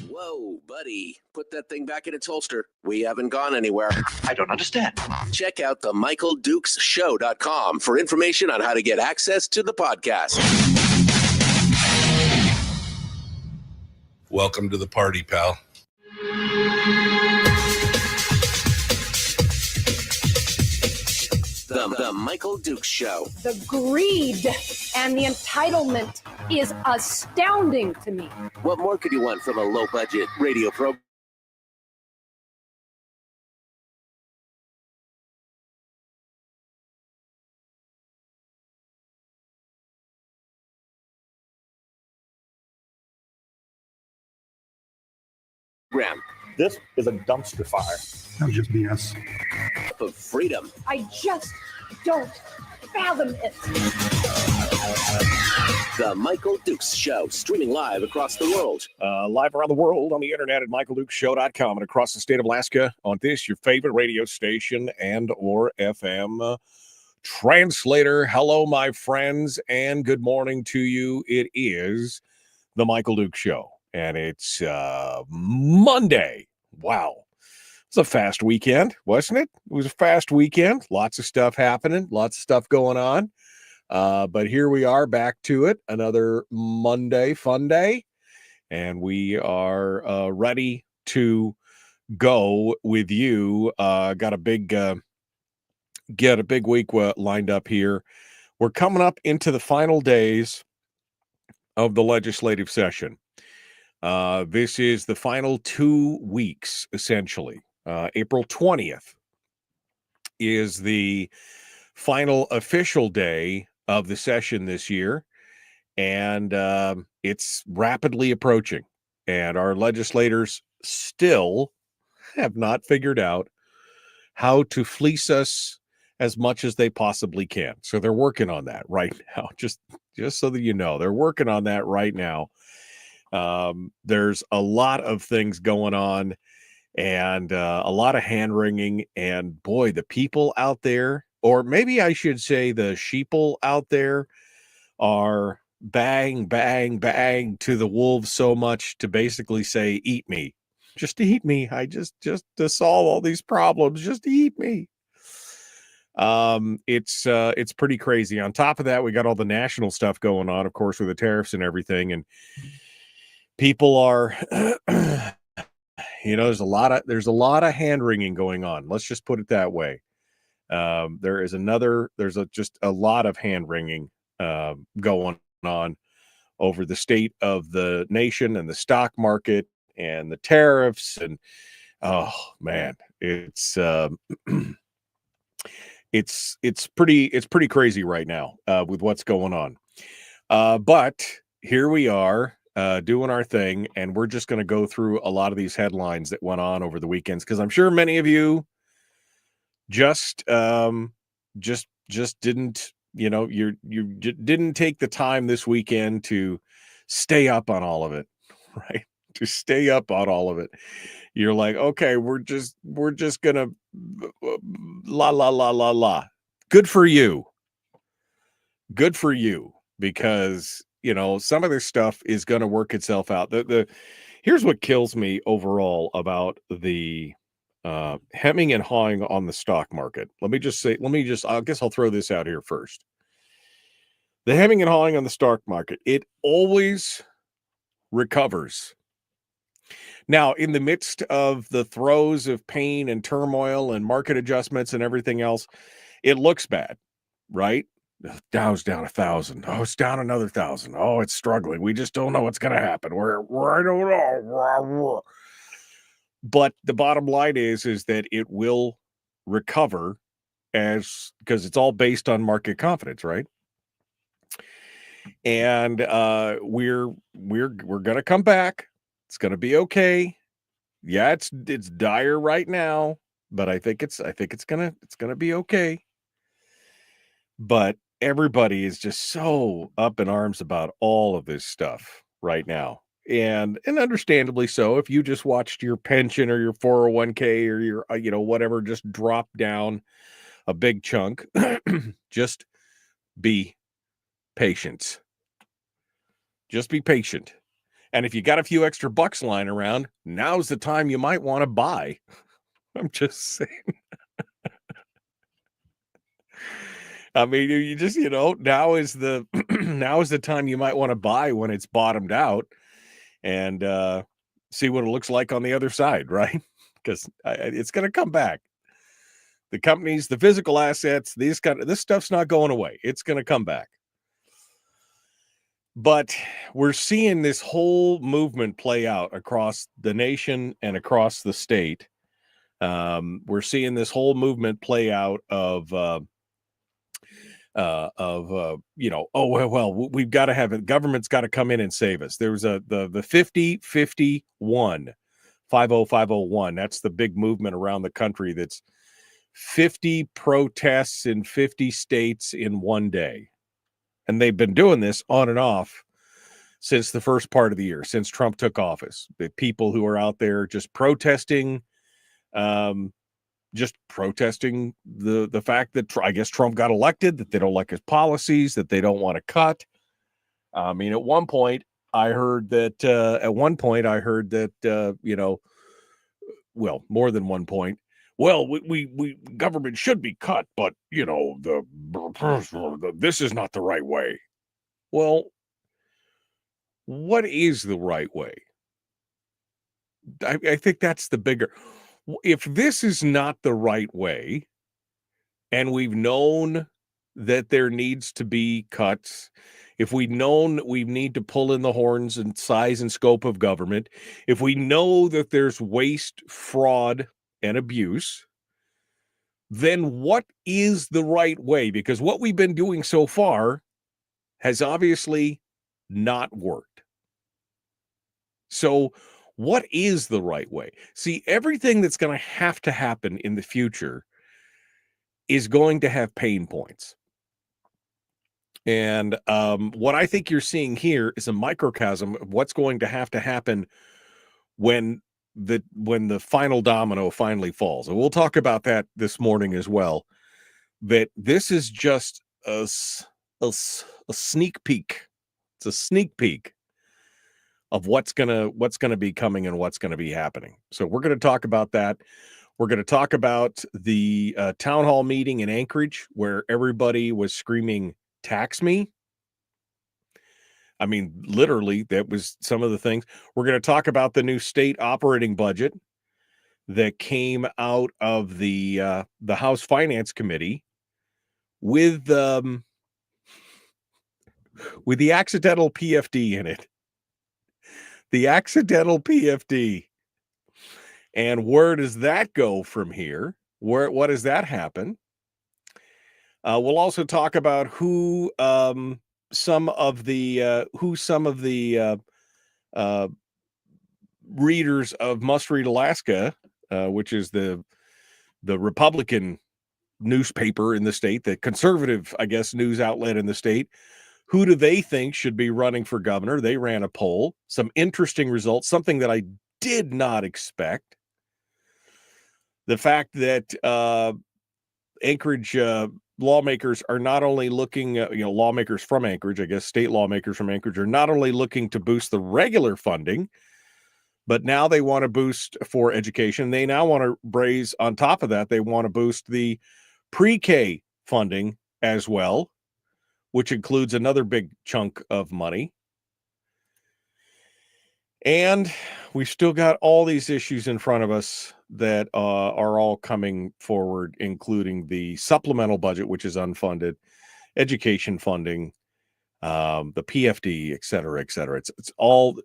Whoa, buddy. Put that thing back in its holster. We haven't gone anywhere. I don't understand. Check out the MichaelDukesShow.com for information on how to get access to the podcast. Welcome to the party, pal. The Michael Dukes Show. The greed and the entitlement is astounding to me. What more could you want from a low-budget radio program? This is a dumpster fire. That was just BS. Of freedom. I just don't fathom it. The Michael Dukes Show, streaming live across the world. Live around the world on the internet at MichaelDukesShow.com and across the state of Alaska on this, your favorite radio station and or FM translator. Hello, my friends, and good morning to you. It is the Michael Dukes Show, and it's Monday. Wow. It's a fast weekend, wasn't it? It was a fast weekend. Lots of stuff happening, lots of stuff going on. But here we are back to it. Another Monday fun day. And we are ready to go with you. Got a big week lined up here. We're coming up into the final days of the legislative session. This is the final 2 weeks, essentially. April 20th is the final official day of the session this year, and it's rapidly approaching. And our legislators still have not figured out how to fleece us as much as they possibly can. So they're working on that right now. Just so that you know, they're working on that right now. There's a lot of things going on and a lot of hand-wringing, and boy, the people out there, or maybe I should say the sheeple out there, are bang, bang, bang to the wolves so much to basically say, eat me. Just eat me. I just to solve all these problems, just eat me. It's pretty crazy. On top of that, we got all the national stuff going on, of course, with the tariffs and everything, and people are there's a lot of hand-wringing going on. Let's just put it that way. There's just a lot of hand-wringing going on over the state of the nation and the stock market and the tariffs, and oh man, it's pretty crazy right now with what's going on. But here we are doing our thing, and we're just going to go through a lot of these headlines that went on over the weekends, because I'm sure many of you just didn't, you didn't take the time this weekend to stay up on all of it, right? To stay up on all of it. You're like, okay, we're just gonna la la la la la. Good for you. Good for you, because some of this stuff is going to work itself out. Here's what kills me overall about the hemming and hawing on the stock market. I guess I'll throw this out here first. The hemming and hawing on the stock market, it always recovers. Now, in the midst of the throes of pain and turmoil and market adjustments and everything else, it looks bad, right? Dow's down 1,000. Oh, it's down another 1,000. Oh, it's struggling. We just don't know what's going to happen. I don't know. But the bottom line is that it will recover, because it's all based on market confidence, right? And we're going to come back. It's going to be okay. Yeah, it's dire right now, but I think it's going to be okay. But everybody is just so up in arms about all of this stuff right now. And understandably so. If you just watched your pension or your 401k or your whatever just drop down a big chunk, just be patient. Just be patient. And if you got a few extra bucks lying around, now's the time you might want to buy. I'm just saying. I mean, you just, now is the time you might want to buy, when it's bottomed out, and see what it looks like on the other side, right? Because it's going to come back. The companies, the physical assets, this stuff's not going away. It's going to come back. But we're seeing this whole movement play out across the nation and across the state. We're seeing this whole movement play out of we've got to have it. Government's got to come in and save us. There was the 50-51. That's the big movement around the country. That's 50 protests in 50 states in one day. And they've been doing this on and off since the first part of the year, since Trump took office. The people who are out there just protesting, the fact that I guess Trump got elected, that they don't like his policies, that they don't want to cut. I mean, at one point I heard that, more than one point. Well, we government should be cut, but this is not the right way. Well, what is the right way? I think that's the bigger. If this is not the right way, and we've known that there needs to be cuts, if we've known that we need to pull in the horns and size and scope of government, if we know that there's waste, fraud, and abuse, then what is the right way? Because what we've been doing so far has obviously not worked. So what is the right way? See, everything that's going to happen in the future is going to have pain points. And what I think you're seeing here is a microcosm of what's going to happen when the final domino finally falls. And we'll talk about that this morning as well. That this is just a sneak peek. It's a sneak peek of what's gonna be coming and what's gonna be happening. So we're gonna talk about that. We're gonna talk about the town hall meeting in Anchorage, where everybody was screaming, "Tax me." I mean, literally, that was some of the things. We're going to talk about the new state operating budget that came out of the House Finance Committee with the accidental PFD in it. The accidental PFD. And where does that go from here? What does that happen? We'll also talk about who some of the readers of Must Read Alaska, which is the Republican newspaper in the state, the conservative, I guess, news outlet in the state, who do they think should be running for governor? They ran a poll, some interesting results, something that I did not expect. The fact that Anchorage lawmakers are not only looking, lawmakers from Anchorage, I guess state lawmakers from Anchorage are not only looking to boost the regular funding, but now they want to boost for education. They now want to raise, on top of that, they want to boost the pre-K funding as well, which includes another big chunk of money. And we've still got all these issues in front of us that are all coming forward, including the supplemental budget, which is unfunded, education funding, the PFD, et cetera, et cetera. It's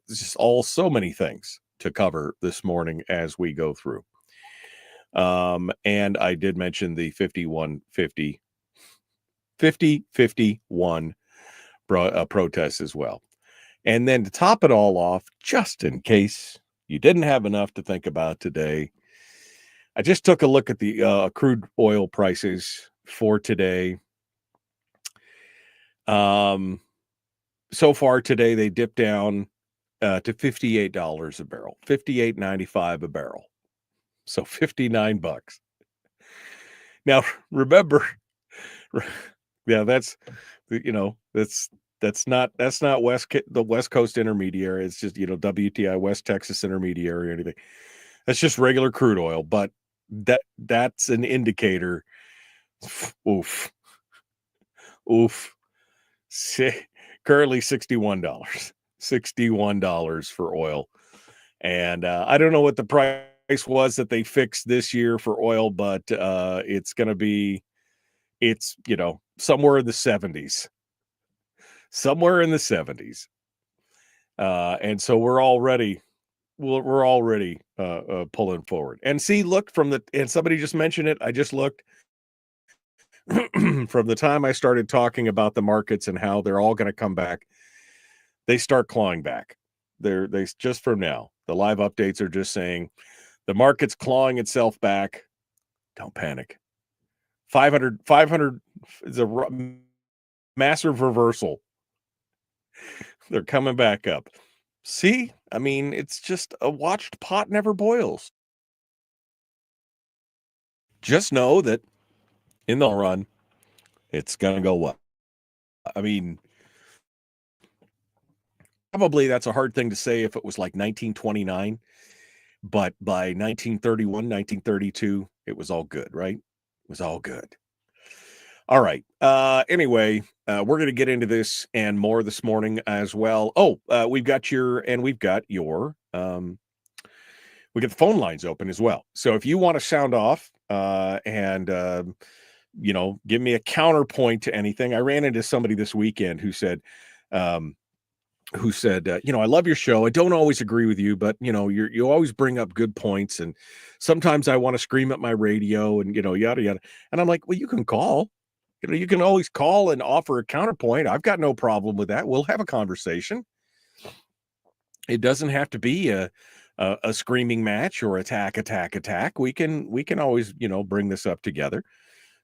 just all so many things to cover this morning as we go through. And I did mention the 50-51 protests as well. And then to top it all off, just in case you didn't have enough to think about today, I just took a look at the crude oil prices for today. So far today, they dipped down to $58 a barrel, $58.95 a barrel. So $59. Now, remember, yeah, that's not the West Coast Intermediary. It's just, WTI West Texas Intermediary or anything. That's just regular crude oil, but that's an indicator. Oof. Currently $61 for oil. And I don't know what the price was that they fixed this year for oil, but it's going to be, somewhere in the 70s. And so we're already pulling forward. And see, look, and somebody just mentioned it. I just looked from the time I started talking about the markets and how they're all going to come back, they start clawing back. They just from now, the live updates are just saying the market's clawing itself back. Don't panic. 500 is a massive reversal. They're coming back up. See, I mean, it's just a watched pot never boils. Just know that in the long run, it's going to go well. I mean, probably that's a hard thing to say if it was like 1929, but by 1931, 1932, it was all good, right? It was all good. All right. Anyway, we're going to get into this and more this morning as well. We've got your we got the phone lines open as well. So if you want to sound off and give me a counterpoint to anything. I ran into somebody this weekend who said, I love your show. I don't always agree with you, but you always bring up good points. And sometimes I want to scream at my radio and, yada, yada. And I'm like, well, you can call, you can always call and offer a counterpoint. I've got no problem with that. We'll have a conversation. It doesn't have to be a screaming match or attack. We can always, bring this up together.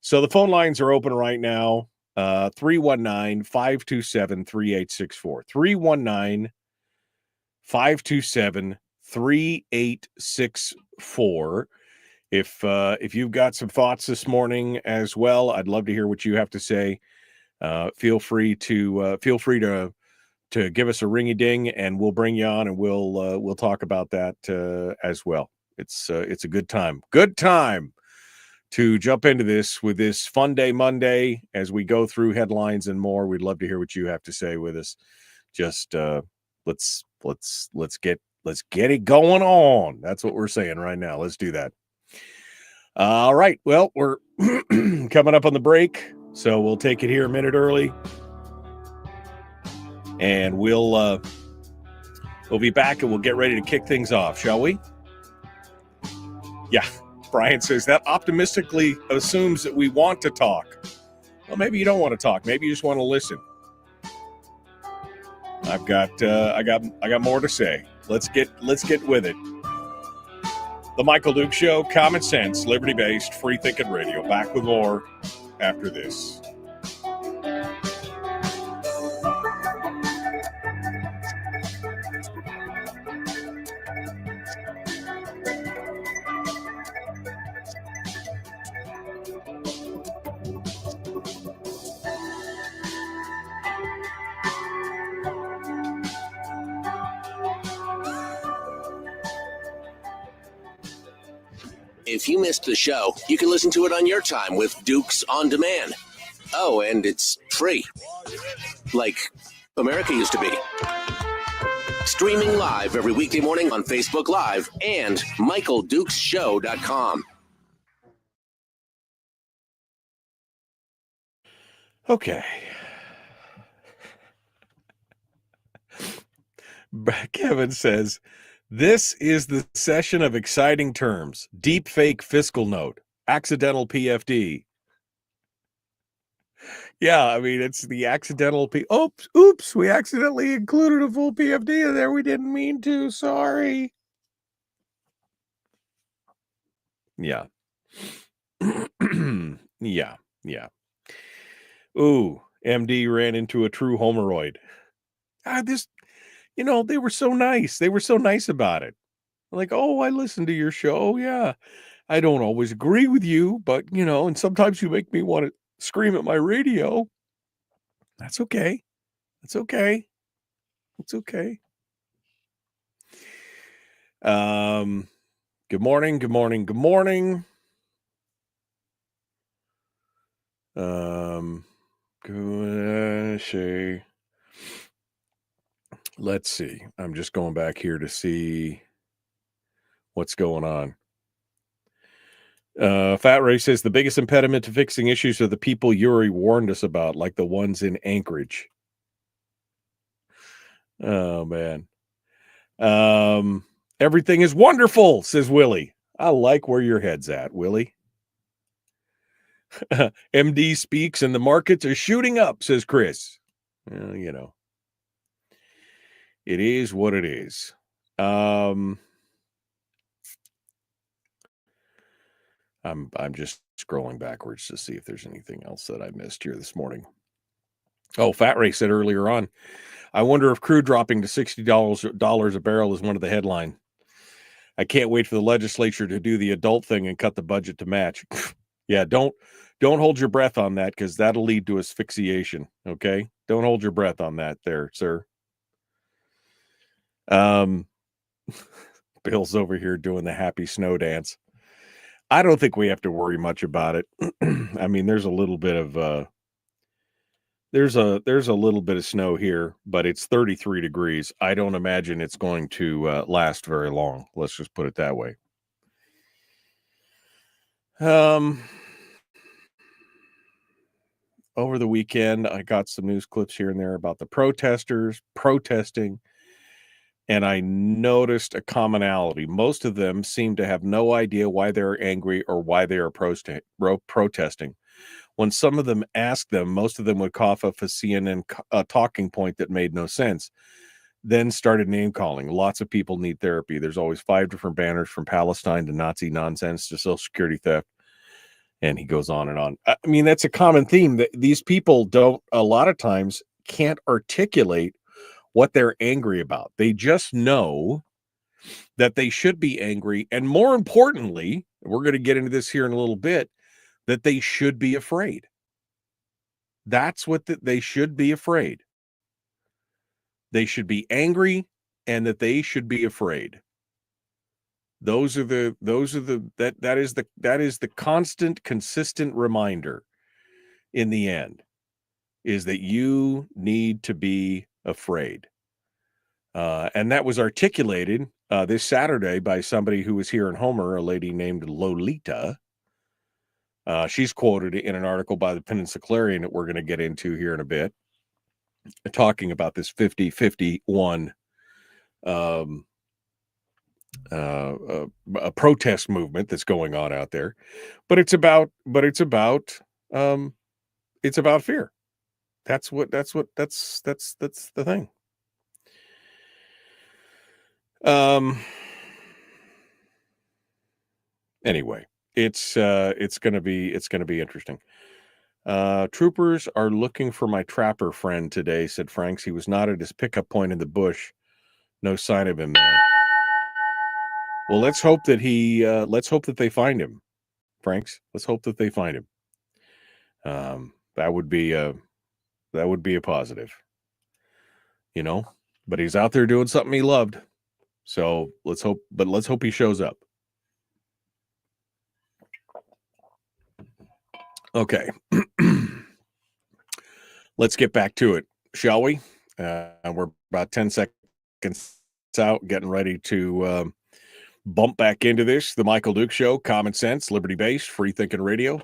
So the phone lines are open right now. 319-527-3864. 319-527-3864. If you've got some thoughts this morning as well, I'd love to hear what you have to say. Feel free to give us a ringy ding, and we'll bring you on, and we'll talk about that as well. It's a good time to jump into this with this Fun Day Monday as we go through headlines and more. We'd love to hear what you have to say with us. Just let's get it going on. That's what we're saying right now. Let's do that. All right. Well, we're coming up on the break, so we'll take it here a minute early, and we'll be back, and we'll get ready to kick things off, shall we? Yeah. Brian says that optimistically assumes that we want to talk. Well, maybe you don't want to talk. Maybe you just want to listen. I got more to say. Let's get with it. The Michael Duke Show, common sense, liberty-based, free-thinking radio. Back with more after this. If you missed the show, you can listen to it on your time with Dukes On Demand. Oh, and it's free. Like America used to be. Streaming live every weekday morning on Facebook Live and MichaelDukesShow.com. Okay. Kevin says, this is the session of exciting terms. Deep fake fiscal note. Accidental PFD. Yeah, I mean, it's the accidental oops, we accidentally included a full PFD in there. We didn't mean to. Sorry. Yeah. Yeah. Ooh, MD ran into a true homeroid. They were so nice. They were so nice about it. Like, oh, I listened to your show. Yeah. I don't always agree with you, but, and sometimes you make me want to scream at my radio. That's okay. It's okay. It's okay. Good morning. Good morning. Good morning. Let's see. I'm just going back here to see what's going on. Fat Ray says the biggest impediment to fixing issues are the people Yuri warned us about, like the ones in Anchorage. Oh man. Everything is wonderful, says Willie. I like where your head's at, Willie. MD speaks and the markets are shooting up, says Chris. Well, it is what it is. I'm just scrolling backwards to see if there's anything else that I missed here this morning. Oh, Fat Ray said earlier on, I wonder if crude dropping to $60 a barrel is one of the headline. I can't wait for the legislature to do the adult thing and cut the budget to match. Yeah, don't hold your breath on that, because that'll lead to asphyxiation. Okay, don't hold your breath on that, there, sir. Bill's over here doing the happy snow dance. I don't think we have to worry much about it. I mean, there's a little bit of there's a little bit of snow here, but it's 33 degrees. I don't imagine it's going to last very long. Let's just put it that way. Over the weekend, I got some news clips here and there about the protesters protesting, and I noticed a commonality. Most of them seem to have no idea why they're angry or why they are protesting. When some of them asked them, most of them would cough up a CNN talking point that made no sense. Then started name calling. Lots of people need therapy. There's always 5 different banners, from Palestine to Nazi nonsense to Social Security theft. And he goes on and on. I mean, that's a common theme, that these people a lot of times can't articulate what they're angry about. They just know that they should be angry. And more importantly, we're going to get into this here in a little bit, that they should be afraid. That's what they should be afraid. They should be angry, and that they should be afraid. That is the constant, consistent reminder in the end, is that you need to be afraid. And that was articulated this Saturday by somebody who was here in Homer, a lady named Lolita. She's quoted in an article by the Peninsula Clarion that we're going to get into here in a bit, talking about this 50-51 a protest movement that's going on out there. But it's about fear. That's the thing. Anyway, it's gonna be interesting. Troopers are looking for my trapper friend today, said Franks. He was not at his pickup point in the bush. No sign of him there. Well, let's hope that they find him, Franks. Let's hope that they find him. That would be a positive, but he's out there doing something he loved. So let's hope he shows up. Okay. Let's get back to it, shall we? We're about 10 seconds out, getting ready to bump back into this. The Michael Duke Show, common sense, liberty-based, free-thinking radio.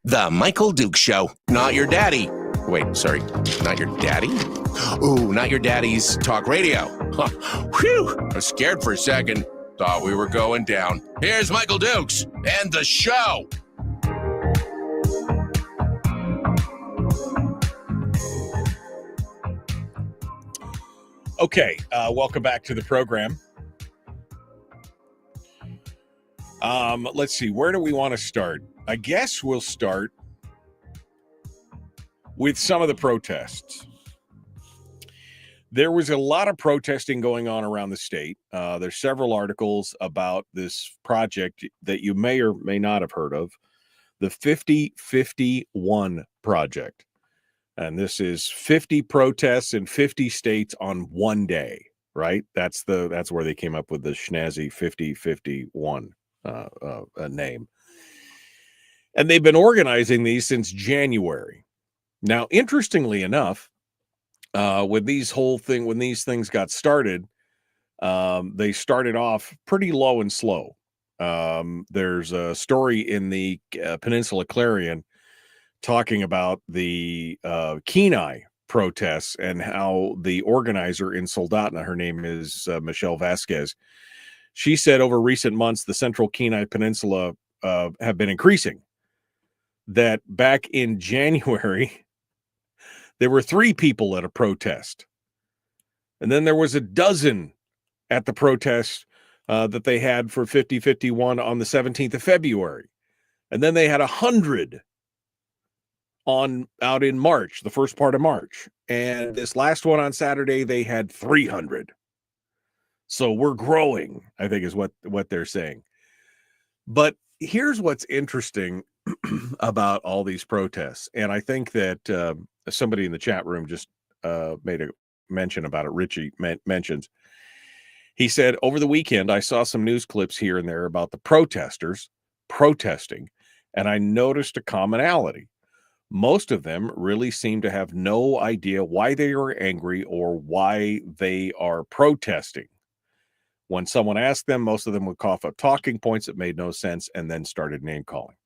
The Michael Duke Show. Not your daddy. Wait, sorry. Not your daddy? Ooh, not your daddy's talk radio. Huh. Whew. I was scared for a second. Thought we were going down. Here's Michael Dukes and the show. Okay, welcome back to the program. Let's see, where do we want to start? I guess we'll start with some of the protests. There was a lot of protesting going on around the state. There's several articles about this project that you may or may not have heard of, the 50-51 project. And this is 50 protests in 50 states on one day, right? That's where they came up with the snazzy 50-51 name. And they've been organizing these since January. Now, interestingly enough, when these things got started, they started off pretty low and slow. There's a story in the Peninsula Clarion talking about the Kenai protests and how the organizer in Soldotna, her name is Michelle Vasquez, she said over recent months the Central Kenai Peninsula have been increasing. That back in January, there were 3 people at a protest. And then there was a dozen at the protest that they had for 50-51 on the 17th of February. And then they had 100 out in March, the first part of March. And this last one on Saturday, they had 300. So we're growing, I think is what they're saying. But here's what's interesting about all these protests. And I think that somebody in the chat room just made a mention about it. Richie mentions. He said, over the weekend, I saw some news clips here and there about the protesters protesting, and I noticed a commonality. Most of them really seem to have no idea why they are angry or why they are protesting. When someone asked them, most of them would cough up talking points that made no sense and then started name calling.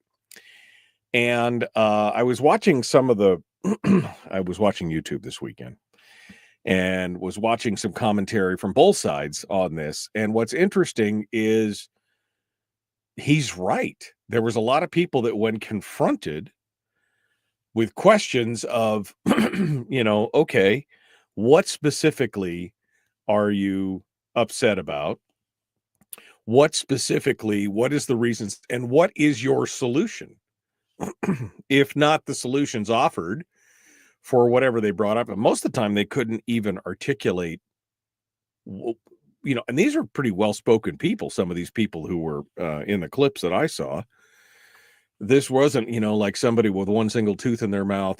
And I was watching I was watching YouTube this weekend and was watching some commentary from both sides on this. And what's interesting is he's right. There was a lot of people that when confronted with questions of, okay, what specifically are you upset about? What is the reasons, and what is your solution? If not the solutions offered for whatever they brought up, and most of the time they couldn't even articulate, and these are pretty well-spoken people, some of these people who were in the clips that I saw. This wasn't, like somebody with one single tooth in their mouth,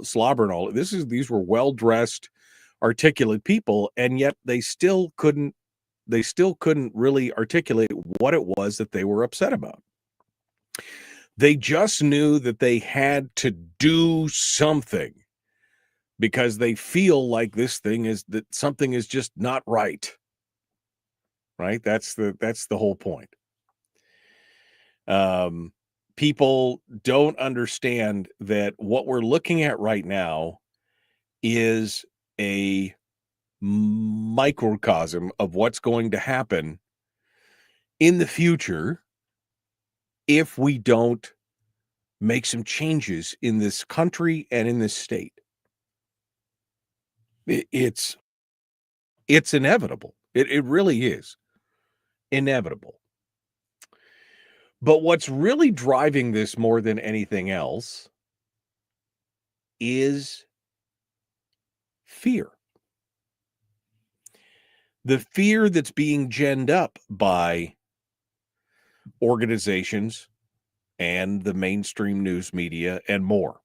slobbering all. These were well-dressed, articulate people, and yet they still couldn't really articulate what it was that they were upset about. They just knew that they had to do something because they feel like that something is just not right. Right? That's the whole point. People don't understand that what we're looking at right now is a microcosm of what's going to happen in the future if we don't make some changes in this country and in this state. It's inevitable. It really is inevitable. But what's really driving this more than anything else is fear. The fear that's being ginned up by organizations and the mainstream news media and more.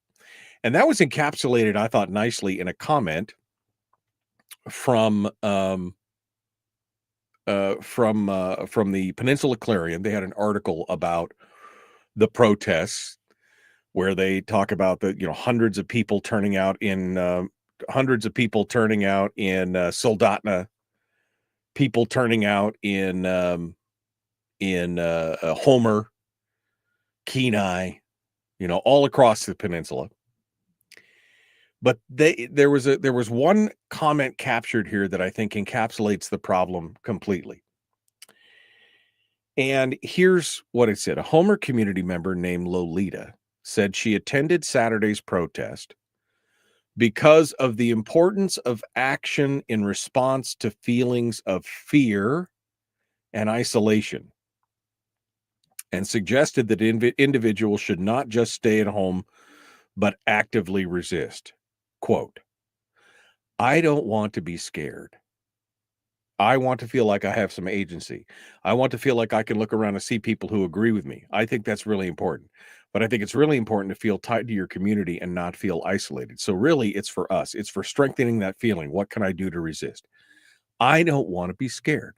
And that was encapsulated, I thought, nicely in a comment from the Peninsula Clarion. They had an article about the protests where they talk about the hundreds of people turning out in Soldotna, people turning out in Homer, Kenai, all across the peninsula. But there was one comment captured here that I think encapsulates the problem completely. And here's what it said. A Homer community member named Lolita said she attended Saturday's protest because of the importance of action in response to feelings of fear and isolation, and suggested that individuals should not just stay at home, but actively resist. Quote, I don't want to be scared. I want to feel like I have some agency. I want to feel like I can look around and see people who agree with me. I think that's really important. But I think it's really important to feel tied to your community and not feel isolated. So really, it's for us. It's for strengthening that feeling. What can I do to resist? I don't want to be scared.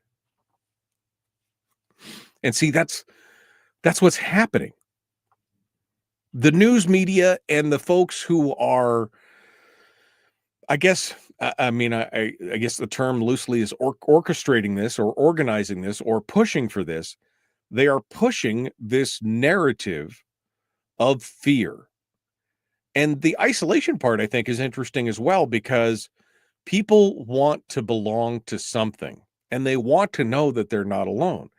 And see, that's what's happening. The news media and the folks who are, I guess the term loosely is orchestrating this or organizing this or pushing for this. They are pushing this narrative of fear. And the isolation part, I think, is interesting as well, because people want to belong to something and they want to know that they're not alone.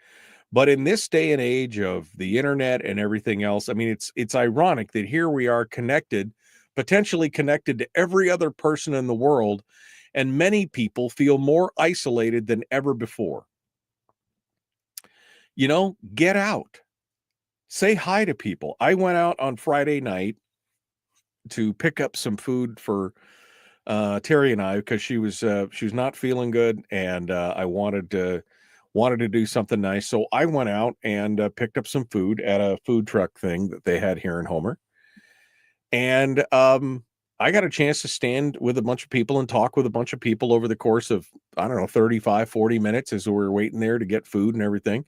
But in this day and age of the internet and everything else, I mean, it's ironic that here we are potentially connected to every other person in the world, and many people feel more isolated than ever before. Get out. Say hi to people. I went out on Friday night to pick up some food for Terry and I, because she was not feeling good, and I wanted to do something nice. So I went out and picked up some food at a food truck thing that they had here in Homer. And I got a chance to stand with a bunch of people and talk with a bunch of people over the course of, 35, 40 minutes as we were waiting there to get food and everything.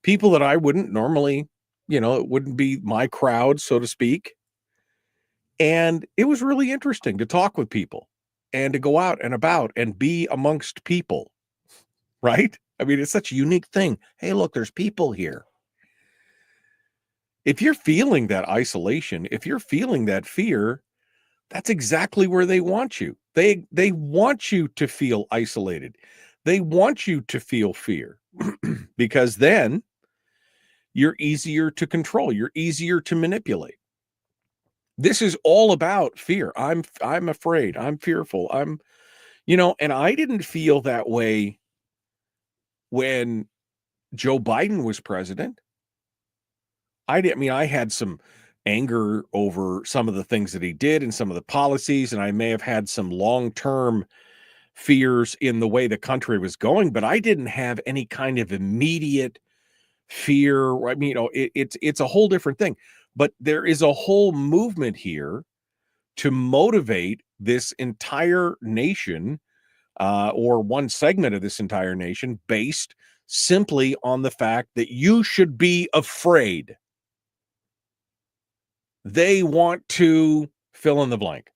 People that I wouldn't normally, it wouldn't be my crowd, so to speak. And it was really interesting to talk with people and to go out and about and be amongst people, right? I mean, it's such a unique thing. Hey, look, there's people here. If you're feeling that isolation, if you're feeling that fear, that's exactly where they want you. They want you to feel isolated. They want you to feel fear because then you're easier to control. You're easier to manipulate. This is all about fear. I'm afraid. I'm fearful. and I didn't feel that way when Joe Biden was president. I had some anger over some of the things that he did and some of the policies, and I may have had some long-term fears in the way the country was going, but I didn't have any kind of immediate fear. I mean, it's a whole different thing. But there is a whole movement here to motivate this entire nation, or one segment of this entire nation, based simply on the fact that you should be afraid. They want to fill in the blank,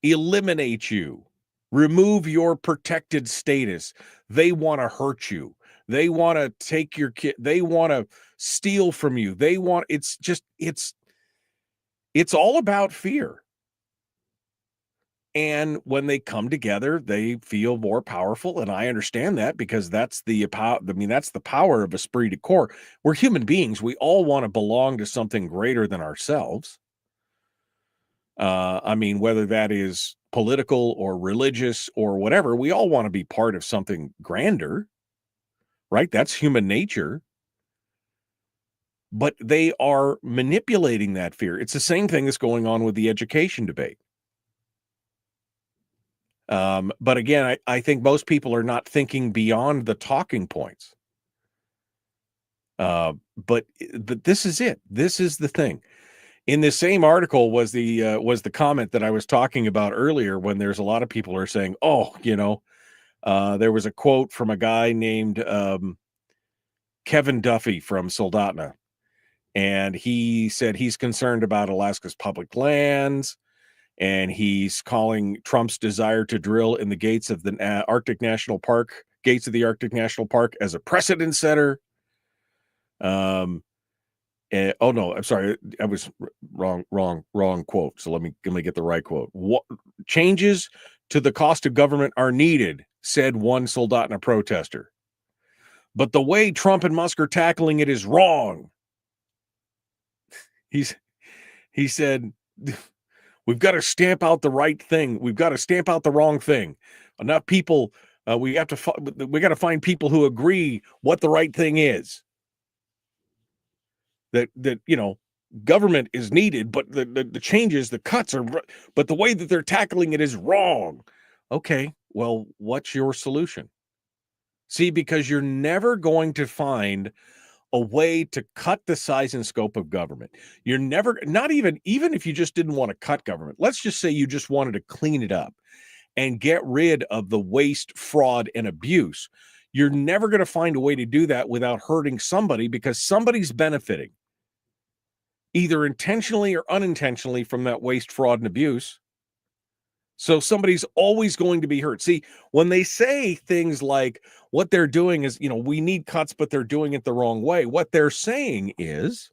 eliminate you, remove your protected status. They want to hurt you. They want to take your kid. They want to steal from you. It's all about fear. And when they come together, they feel more powerful. And I understand that, because that's the power of esprit de corps. We're human beings. We all want to belong to something greater than ourselves. Whether that is political or religious or whatever. We all want to be part of something grander, right? That's human nature. But they are manipulating that fear. It's the same thing that's going on with the education debate. But again, I think most people are not thinking beyond the talking points. But this is it. This is the thing. In this same article was the comment that I was talking about earlier, when there's a lot of people are saying, oh, there was a quote from a guy named Kevin Duffy from Soldotna. And he said he's concerned about Alaska's public lands, and he's calling Trump's desire to drill in the gates of the Arctic National Park, gates of the Arctic National Park, as a precedent setter. Oh no, I'm sorry, I was wrong quote. So let me get the right quote. Changes to the cost of government are needed, said one Soldotna protester. But the way Trump and Musk are tackling it is wrong. He said, we've got to stamp out the right thing. We've got to stamp out the wrong thing. Enough people. We got to find people who agree what the right thing is. That government is needed, but the changes, the cuts are, but the way that they're tackling it is wrong. Okay, well, what's your solution? See, because you're never going to find a way to cut the size and scope of government. You're never, not even if you just didn't want to cut government, let's just say you just wanted to clean it up and get rid of the waste, fraud, and abuse. You're never going to find a way to do that without hurting somebody, because somebody's benefiting, either intentionally or unintentionally, from that waste, fraud, and abuse. So somebody's always going to be hurt. See, when they say things like what they're doing is, we need cuts, but they're doing it the wrong way. What they're saying is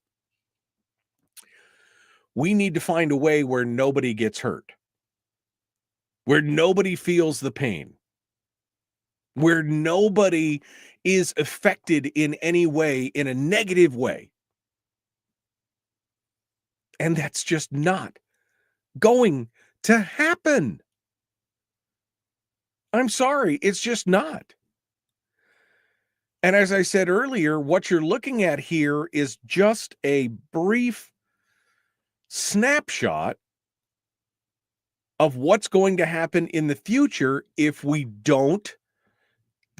we need to find a way where nobody gets hurt, where nobody feels the pain, where nobody is affected in any way, in a negative way. And that's just not going to happen. I'm sorry, it's just not. And as I said earlier, what you're looking at here is just a brief snapshot of what's going to happen in the future if we don't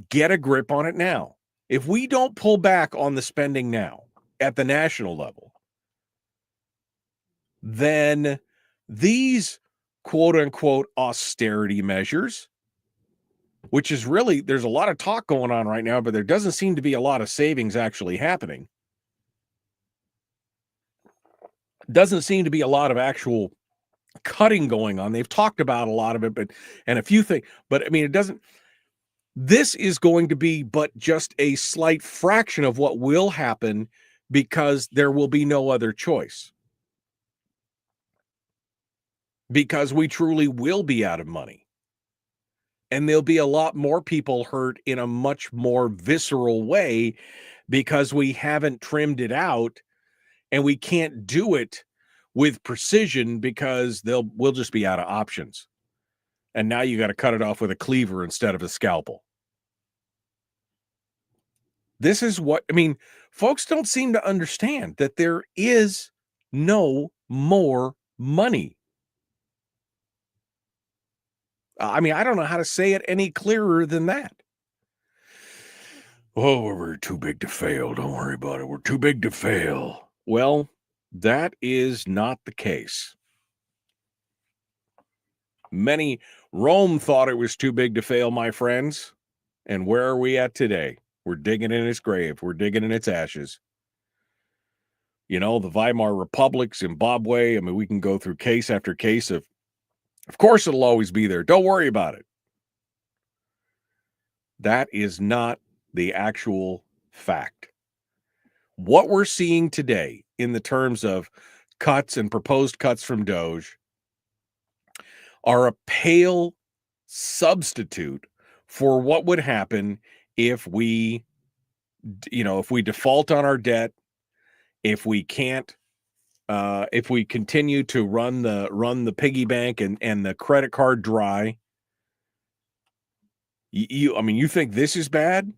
get a grip on it now. If we don't pull back on the spending now at the national level, then these quote unquote austerity measures, which is really, there's a lot of talk going on right now, but there doesn't seem to be a lot of savings actually happening. Doesn't seem to be a lot of actual cutting going on. They've talked about a lot of it, and a few things, but I mean, it doesn't, this is going to be but just a slight fraction of what will happen, because there will be no other choice. Because we truly will be out of money. And there'll be a lot more people hurt in a much more visceral way, because we haven't trimmed it out, and we can't do it with precision because we'll just be out of options. And now you got to cut it off with a cleaver instead of a scalpel. This is what, I mean, folks don't seem to understand that there is no more money. I mean, I don't know how to say it any clearer than that. Oh, we're too big to fail. Don't worry about it. We're too big to fail. Well, that is not the case. Rome thought it was too big to fail, my friends. And where are we at today? We're digging in its grave. We're digging in its ashes. The Weimar Republic, Zimbabwe. I mean, we can go through case after case of course it'll always be there. Don't worry about it. That is not the actual fact. What we're seeing today in the terms of cuts and proposed cuts from DOGE are a pale substitute for what would happen if we default on our debt, if we can't if we continue to run the piggy bank and the credit card dry, you think this is bad?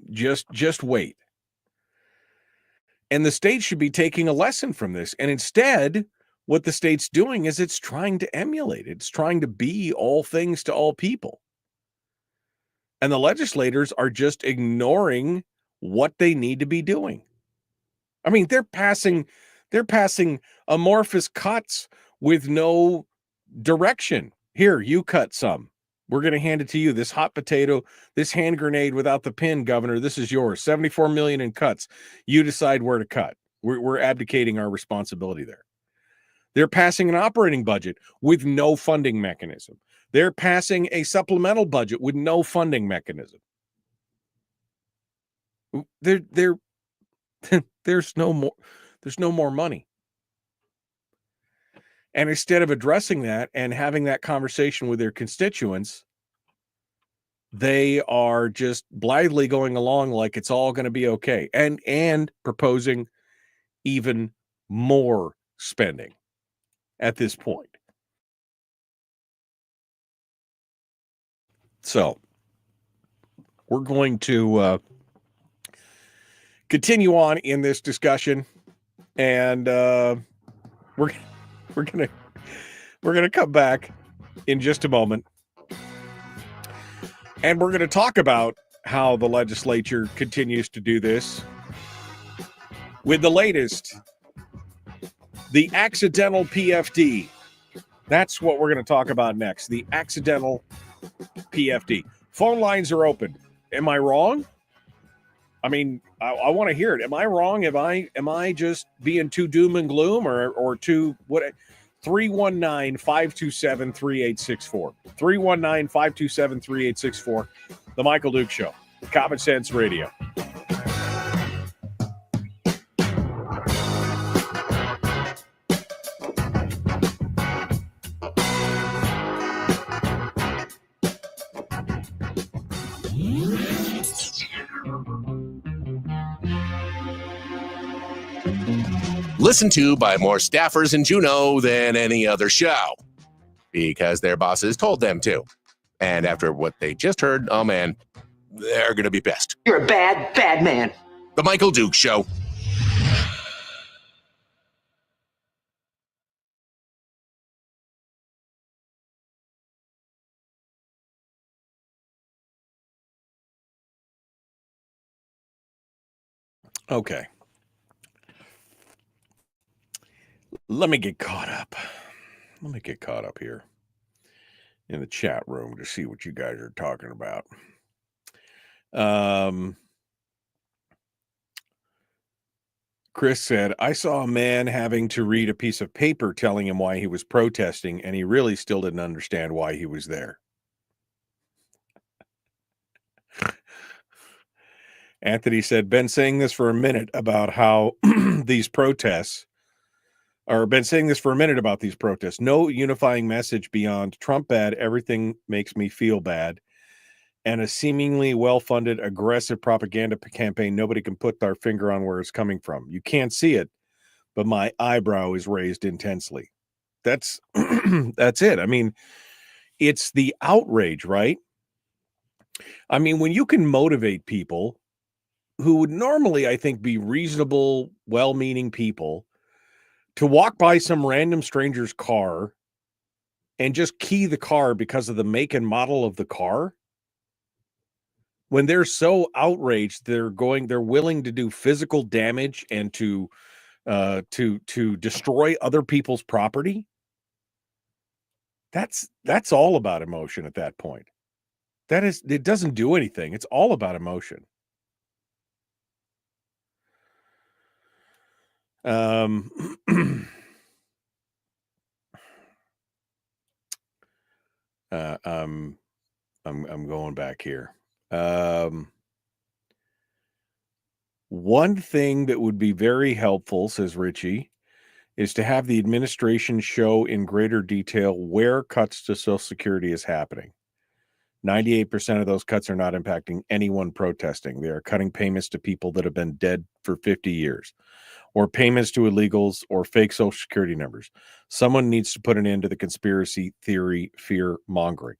Just wait. And the state should be taking a lesson from this. And instead, what the state's doing is it's trying to emulate it. It's trying to be all things to all people. And the legislators are just ignoring what they need to be doing. I mean, they're passing amorphous cuts with no direction. Here, you cut some. We're going to hand it to you. This hot potato, this hand grenade without the pin, Governor, this is yours. $74 million in cuts. You decide where to cut. We're abdicating our responsibility there. They're passing an operating budget with no funding mechanism. They're passing a supplemental budget with no funding mechanism. There's no more money. And instead of addressing that and having that conversation with their constituents, they are just blithely going along like it's all going to be okay, and proposing even more spending at this point. So we're going to continue on in this discussion, and we're gonna come back in just a moment, and we're gonna talk about how the legislature continues to do this with the latest, the accidental PFD. That's what we're going to talk about next. The accidental PFD. Phone lines are open. Am I wrong? I mean, I want to hear it. Am I wrong? Am I just being too doom and gloom or too what? 319-527-3864. 319-527-3864. The Michael Duke Show. Common Sense Radio. Listened to by more staffers in Juneau than any other show because their bosses told them to. And after what they just heard, oh man, they're going to be pissed. You're a bad, bad man. The Michael Duke Show. Okay. Let me get caught up. Let me get caught up here in the chat room to see what you guys are talking about. Chris said, I saw a man having to read a piece of paper telling him why he was protesting, and he really still didn't understand why he was there. Anthony said, been saying this for a minute about how these protests, or been saying this for a minute about these protests. No unifying message beyond Trump bad, everything makes me feel bad, and a seemingly well-funded, aggressive propaganda campaign nobody can put their finger on where it's coming from. You can't see it, but my eyebrow is raised intensely. That's that's it. I mean, it's the outrage, right? I mean, when you can motivate people who would normally, I think, be reasonable, well-meaning people to walk by some random stranger's car and just key the car because of the make and model of the car, when they're so outraged, they're willing to do physical damage and to destroy other people's property. That's all about emotion at that point. It doesn't do anything. It's all about emotion. I'm going back here. One thing that would be very helpful, says Richie, is to have the administration show in greater detail where cuts to Social Security is happening. 98% of those cuts are not impacting anyone protesting. They are cutting payments to people that have been dead for 50 years. or payments to illegals or fake social security numbers. Someone needs to put an end to the conspiracy theory fear mongering.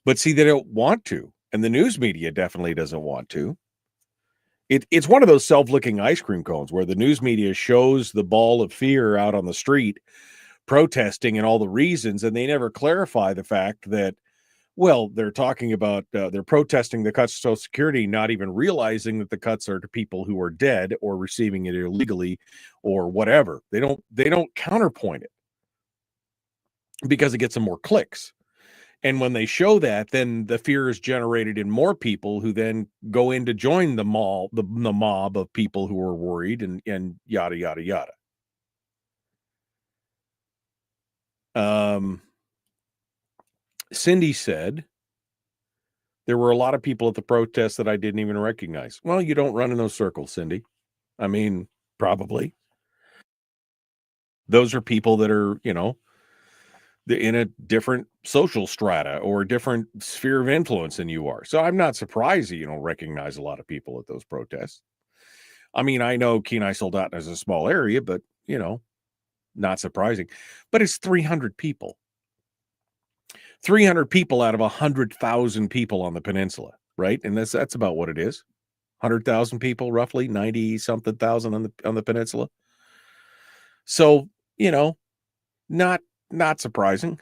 But see, they don't want to. And the news media definitely doesn't want to. It's one of those self-licking ice cream cones where the news media shows the ball of fear out on the street protesting and all the reasons, and they never clarify the fact that, well, they're talking about they're protesting the cuts to Social Security, not even realizing that the cuts are to people who are dead or receiving it illegally or whatever. They don't counterpoint it because it gets them more clicks. And when they show that, then the fear is generated in more people who then go in to join the mob of people who are worried and yada, yada, yada. Cindy said, there were a lot of people at the protest that I didn't even recognize. Well, you don't run in those circles, Cindy. I mean, probably. Those are people that are, in a different social strata or a different sphere of influence than you are. So I'm not surprised that you don't recognize a lot of people at those protests. I mean, I know Kenai Soldotna is a small area, but, not surprising. But it's 300 people. 300 people out of 100,000 people on the peninsula, right? And that's about what it is. 100,000 people, roughly 90-something thousand on the peninsula. So, not surprising.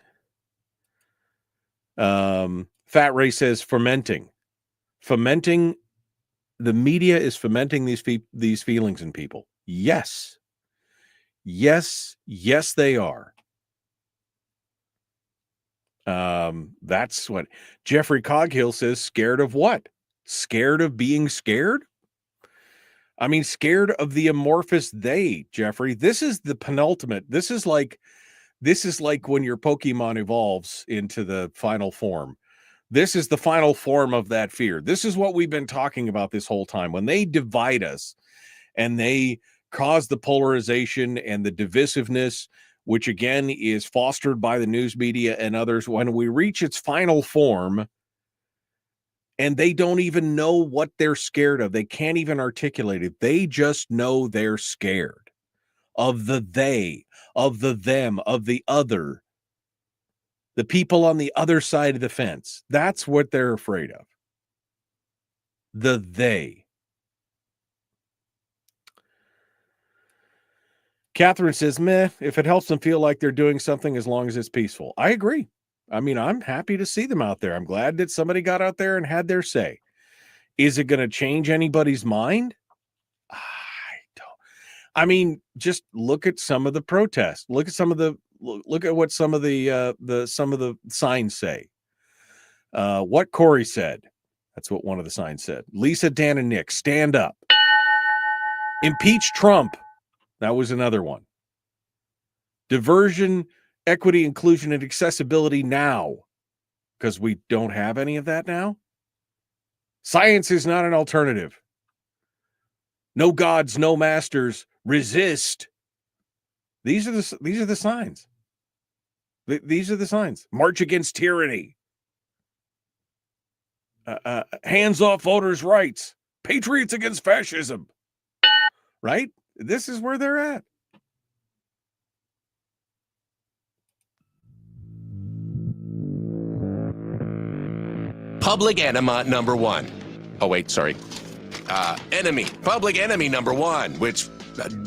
Fat Ray says fomenting. The media is fomenting these feelings in people. Yes, they are. That's what Jeffrey Coghill says. Scared of what? Scared of being scared? I mean, scared of the amorphous they, Jeffrey. This is the penultimate. This is like when your Pokemon evolves into the final form. This is the final form of that fear. This is what we've been talking about this whole time. When they divide us and they cause the polarization and the divisiveness, which again is fostered by the news media and others, when we reach its final form and they don't even know what they're scared of, they can't even articulate it. They just know they're scared of the they, of the them, of the other, the people on the other side of the fence. That's what they're afraid of. The they. Catherine says, meh, if it helps them feel like they're doing something as long as it's peaceful. I agree. I mean, I'm happy to see them out there. I'm glad that somebody got out there and had their say. Is it going to change anybody's mind? I don't. I mean, just look at some of the protests. Look at what some of the signs say. What Corey said. That's what one of the signs said. Lisa, Dan, and Nick, stand up. Impeach Trump. That was another one. Diversion, equity, inclusion, and accessibility now. Because we don't have any of that now. Science is not an alternative. No gods, no masters. Resist. These are the signs. These are the signs. March against tyranny. Hands off voters' rights. Patriots against fascism. Right? This is where they're at. Public enema number one. Oh, wait, sorry. Enemy. Public enemy number one, which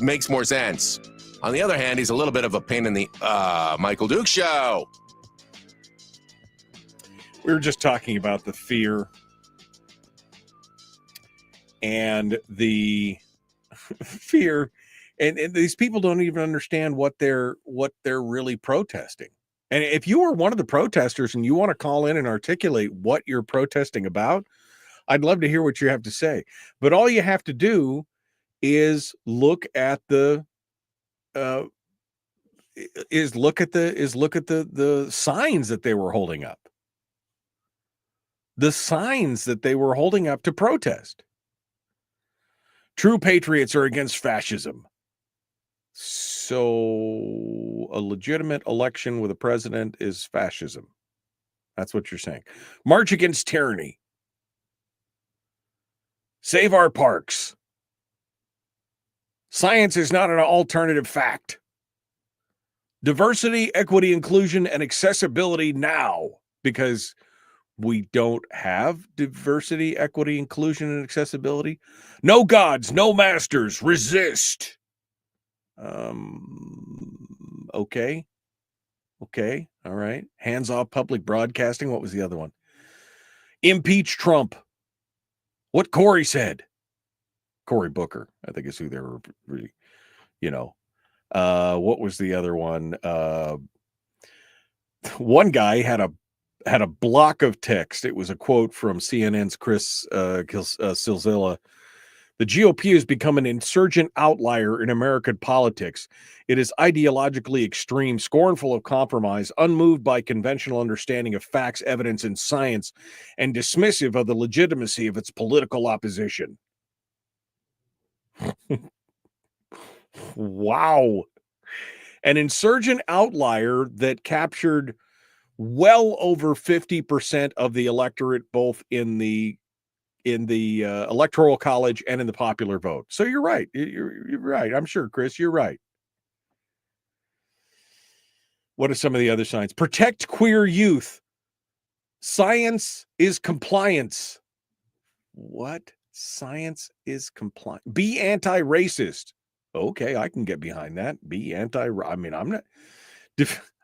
makes more sense. On the other hand, he's a little bit of a pain in the Michael Dukes show. We were just talking about the fear and the fear, and these people don't even understand what they're really protesting. And if you are one of the protesters and you want to call in and articulate what you're protesting about, I'd love to hear what you have to say. But all you have to do is look at the signs that they were holding up. The signs that they were holding up to protest. True patriots are against fascism. So a legitimate election with a president is fascism. That's what you're saying. March against tyranny. Save our parks. Science is not an alternative fact. Diversity, equity, inclusion, and accessibility now, because we don't have diversity, equity, inclusion, and accessibility. No gods, no masters, resist. Okay. All right. Hands off public broadcasting. What was the other one? Impeach Trump. What Cory said. Cory Booker, I think is who they were really, what was the other one? One guy had a block of text. It was a quote from CNN's Chris Cillizza. The GOP has become an insurgent outlier in American politics. It is ideologically extreme, scornful of compromise, unmoved by conventional understanding of facts, evidence, and science, and dismissive of the legitimacy of its political opposition. Wow. An insurgent outlier that captured well over 50% of the electorate, both in the electoral college and in the popular vote. So you're right. You're right. I'm sure, Chris, you're right. What are some of the other signs? Protect queer youth. Science is compliance. What? Science is compliance. Be anti-racist. Okay, I can get behind that. Be I'm not.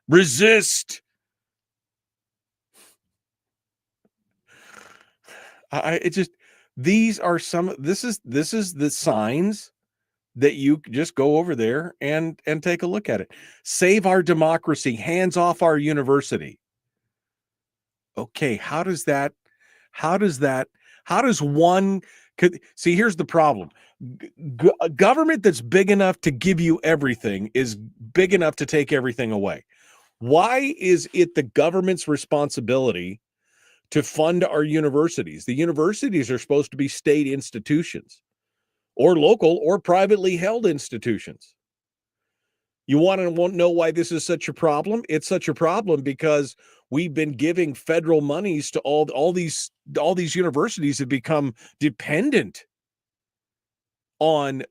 Resist. These are this is the signs that you just go over there and take a look at it. Save our democracy, hands off our university. Okay, how does one see, here's the problem. A government that's big enough to give you everything is big enough to take everything away. Why is it the government's responsibility to fund our universities? The universities are supposed to be state institutions or local or privately held institutions. You want to know why this is such a problem? It's such a problem because we've been giving federal monies to all these universities have become dependent on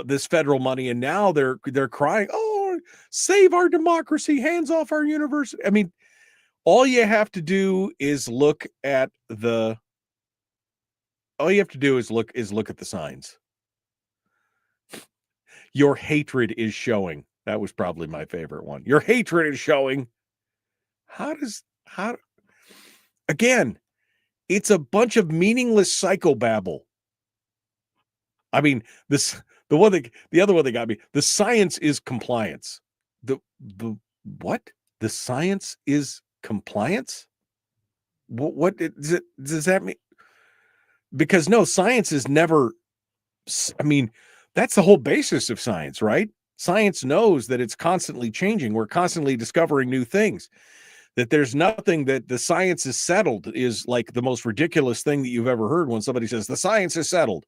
this federal money, and now they're crying, "Oh, save our democracy, hands off our university." I mean, all you have to do is look at the signs. Your hatred is showing. That was probably my favorite one. Your hatred is showing. Again, it's a bunch of meaningless psychobabble. I mean, the other one that got me, the science is compliance. The what? The science is compliance? What does that mean? Because no, science is never, I mean, that's the whole basis of science, right? Science knows that it's constantly changing. We're constantly discovering new things. That there's nothing that the science is settled is like the most ridiculous thing that you've ever heard when somebody says the science is settled.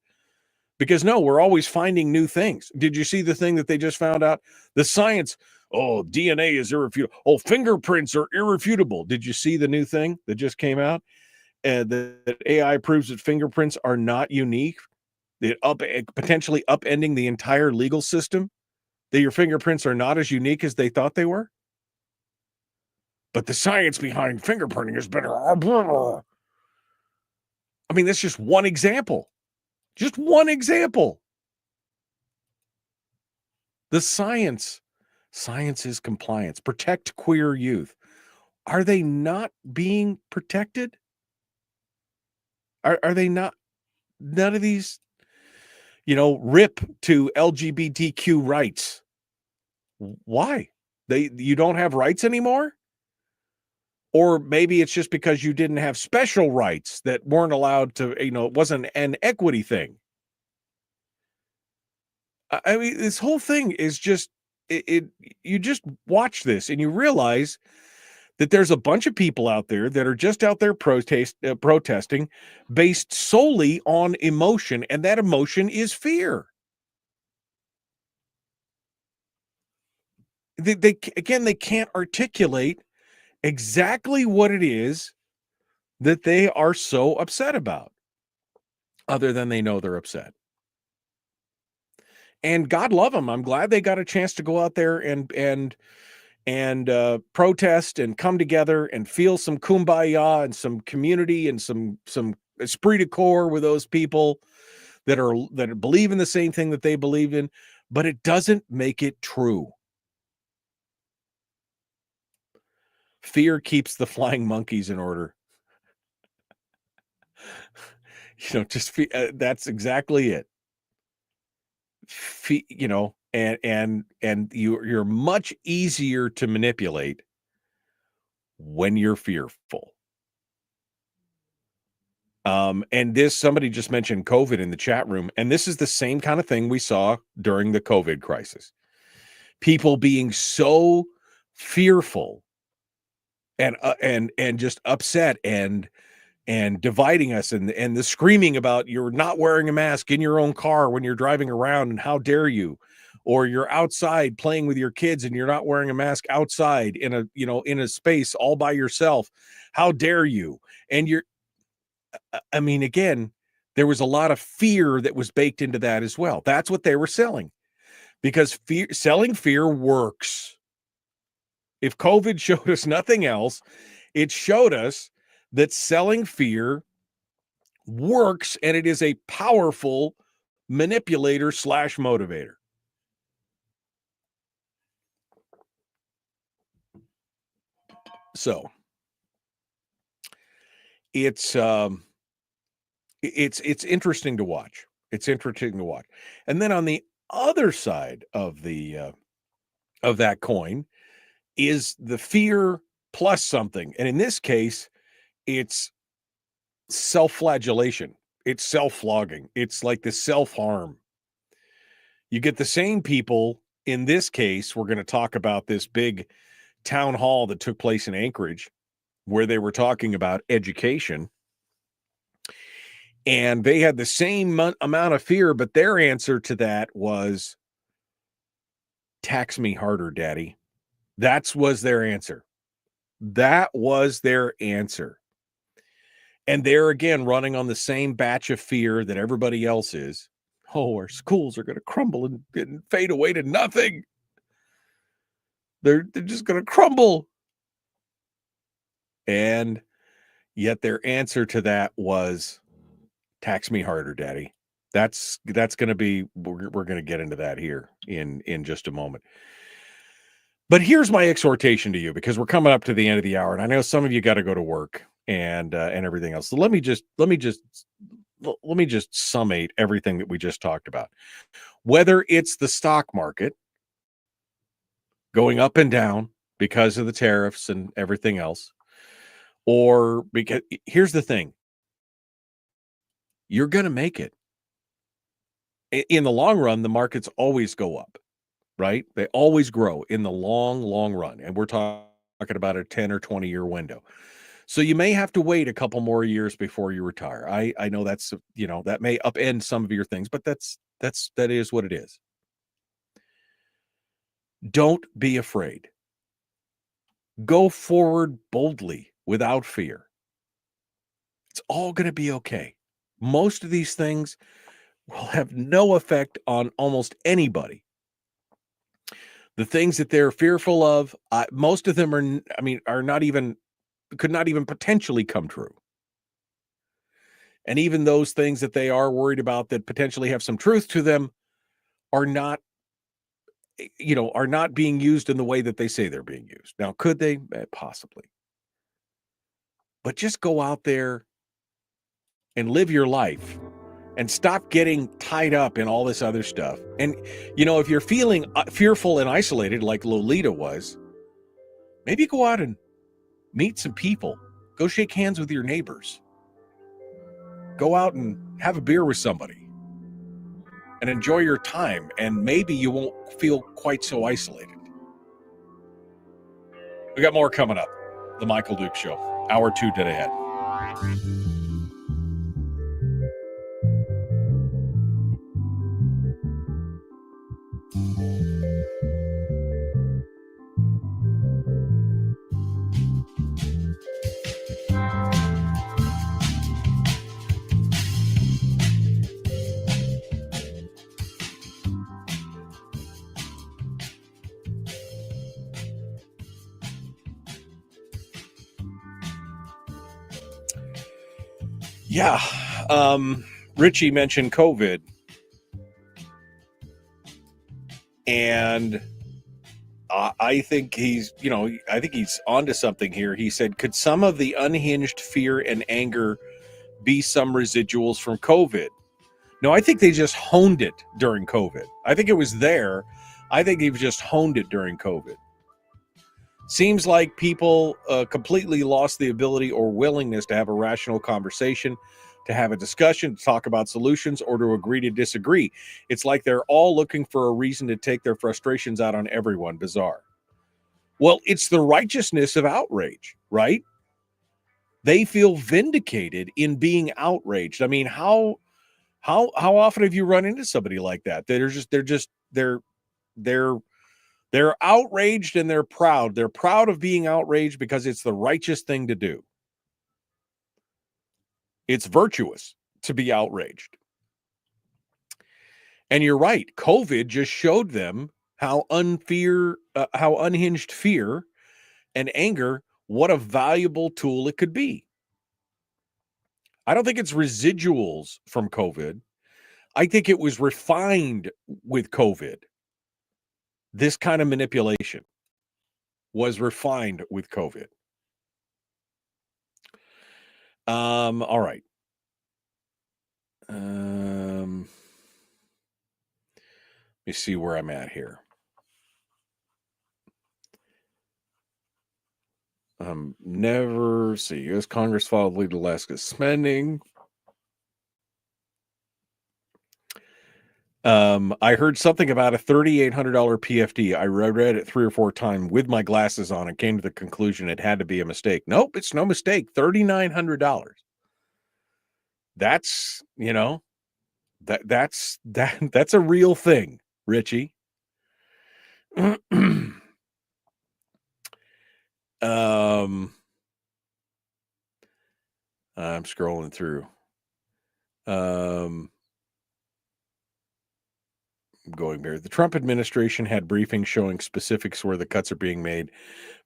Because no, we're always finding new things. Did you see the thing that they just found out? The science, DNA is irrefutable. Oh, fingerprints are irrefutable. Did you see the new thing that just came out? That AI proves that fingerprints are not unique. Potentially upending the entire legal system. That your fingerprints are not as unique as they thought they were. But the science behind fingerprinting is better. I mean, that's just one example. Just one example. The science is compliance. Protect queer youth. Are they not being protected? Are they not? None of these, RIP to LGBTQ rights. Why? You don't have rights anymore? Or maybe it's just because you didn't have special rights that weren't allowed to, it wasn't an equity thing. I mean, this whole thing is just, you just watch this and you realize that there's a bunch of people out there that are just out there protesting based solely on emotion, and that emotion is fear. They can't articulate exactly what it is that they are so upset about. other than they know they're upset. And God love them. I'm glad they got a chance to go out there and protest and come together and feel some kumbaya and some community and some esprit de corps with those people that believe in the same thing that they believe in, but it doesn't make it true. Fear keeps the flying monkeys in order. That's exactly it. And you're much easier to manipulate when you're fearful. And somebody just mentioned COVID in the chat room, and this is the same kind of thing we saw during the COVID crisis. People being so fearful and just upset and dividing us and the screaming about you're not wearing a mask in your own car when you're driving around and how dare you, or you're outside playing with your kids and you're not wearing a mask outside in a space all by yourself. How dare you? And again, there was a lot of fear that was baked into that as well. That's what they were selling, because selling fear works. If COVID showed us nothing else, it showed us that selling fear works, and it is a powerful manipulator / motivator. So it's interesting to watch. It's interesting to watch. And then on the other side of of that coin is the fear plus something. And in this case, it's self-flagellation. It's self-flogging. It's like the self-harm. You get the same people. In this case, we're going to talk about this big town hall that took place in Anchorage, where they were talking about education. And they had the same amount of fear, but their answer to that was, tax me harder, Daddy. That was their answer. That was their answer. And they're, again, running on the same batch of fear that everybody else is. Oh, our schools are going to crumble and fade away to nothing. They're just going to crumble. And yet their answer to that was, tax me harder, Daddy. That's going to be, we're going to get into that here in just a moment. But here's my exhortation to you, because we're coming up to the end of the hour, and I know some of you got to go to work and everything else. So let me just summate everything that we just talked about. Whether it's the stock market going up and down because of the tariffs and everything else, or because here's the thing, you're going to make it. In the long run, the markets always go up, right? They always grow in the long run. And we're talking about a 10 or 20 year window. So you may have to wait a couple more years before you retire. I know that's, that may upend some of your things, but that is what it is. Don't be afraid. Go forward boldly without fear. It's all going to be okay. Most of these things will have no effect on almost anybody. The things that they're fearful of, most of them could not even potentially come true. And even those things that they are worried about that potentially have some truth to them are not being used in the way that they say they're being used. Now, could they? Possibly. But just go out there and live your life and stop getting tied up in all this other stuff. And, if you're feeling fearful and isolated like Lolita was, maybe go out and meet some people. Go shake hands with your neighbors. Go out and have a beer with somebody and enjoy your time. And maybe you won't feel quite so isolated. We got more coming up. The Michael Duke Show. Hour 2 dead ahead. Yeah. Richie mentioned COVID. And I think he's onto something here. He said, could some of the unhinged fear and anger be some residuals from COVID? No, I think they just honed it during COVID. I think it was there. I think they've just honed it during COVID. Seems like people completely lost the ability or willingness to have a rational conversation, to have a discussion, to talk about solutions, or to agree to disagree. It's like they're all looking for a reason to take their frustrations out on everyone. Bizarre. Well, it's the righteousness of outrage, right? They feel vindicated in being outraged. I mean, how often have you run into somebody like that? They're outraged and they're proud. They're proud of being outraged because it's the righteous thing to do. It's virtuous to be outraged. And you're right. COVID just showed them how unhinged fear and anger, what a valuable tool it could be. I don't think it's residuals from COVID. I think it was refined with COVID. This kind of manipulation was refined with COVID. All right. Let me see where I'm at here. U.S. Congress filed lead Alaska spending. I heard something about a $3,800 PFD. I read it 3 or 4 times with my glasses on and came to the conclusion it had to be a mistake. Nope, it's no mistake. $3,900. That's, that's a real thing, Richie. I'm scrolling through. Going there. The Trump administration had briefings showing specifics where the cuts are being made,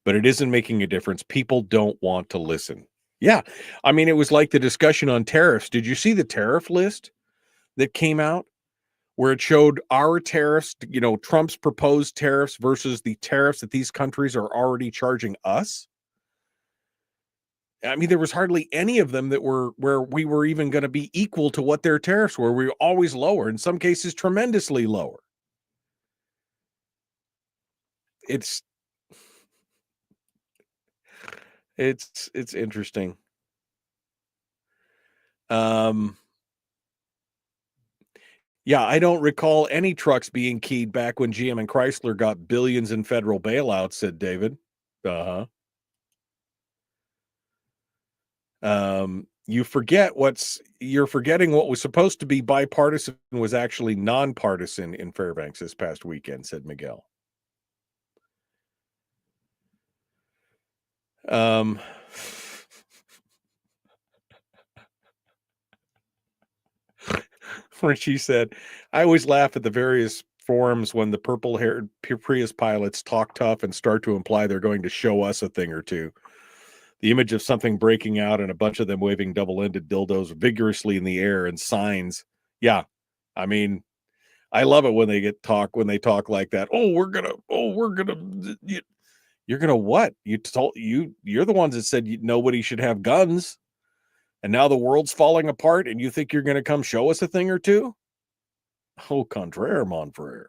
but it isn't making a difference. People don't want to listen. Yeah. I mean, it was like the discussion on tariffs. Did you see the tariff list that came out where it showed our tariffs, Trump's proposed tariffs versus the tariffs that these countries are already charging us? I mean, there was hardly any of them that were where we were even going to be equal to what their tariffs were. We were always lower, in some cases tremendously lower. It's interesting. Yeah, I don't recall any trucks being keyed back when GM and Chrysler got billions in federal bailouts, said David. You're forgetting what was supposed to be bipartisan was actually nonpartisan in Fairbanks this past weekend, said Miguel. Richie said, I always laugh at the various forums when the purple-haired Prius pilots talk tough and start to imply they're going to show us a thing or two. The image of something breaking out and a bunch of them waving double-ended dildos vigorously in the air and signs. Yeah. I mean, I love it when they talk like that. You're going to what? You're the ones that said nobody should have guns. And now the world's falling apart and you think you're going to come show us a thing or two? Au contraire, mon frère.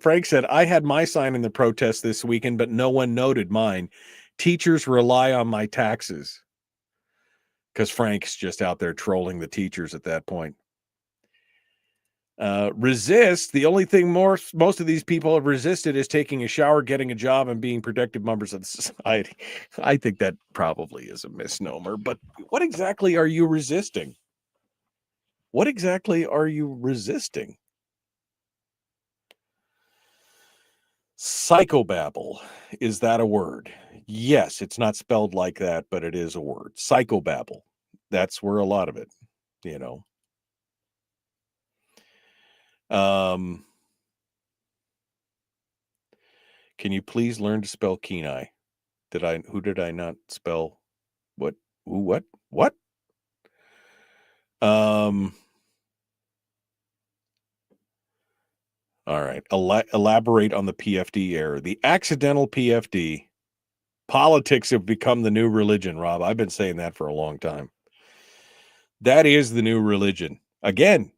Frank said, I had my sign in the protest this weekend, but no one noted mine. Teachers rely on my taxes. Because Frank's just out there trolling the teachers at that point. Resist. The only thing most of these people have resisted is taking a shower, getting a job, and being productive members of the society. I think that probably is a misnomer, but what exactly are you resisting? What exactly are you resisting? Psychobabble. Is that a word? Yes, it's not spelled like that, but it is a word. Psychobabble. That's where a lot of it, Can you please learn to spell Kenai? Who did I not spell? What? Who, what? All right. Elaborate on the PFD error. The accidental PFD. Politics have become the new religion, Rob. I've been saying that for a long time. That is the new religion. Again,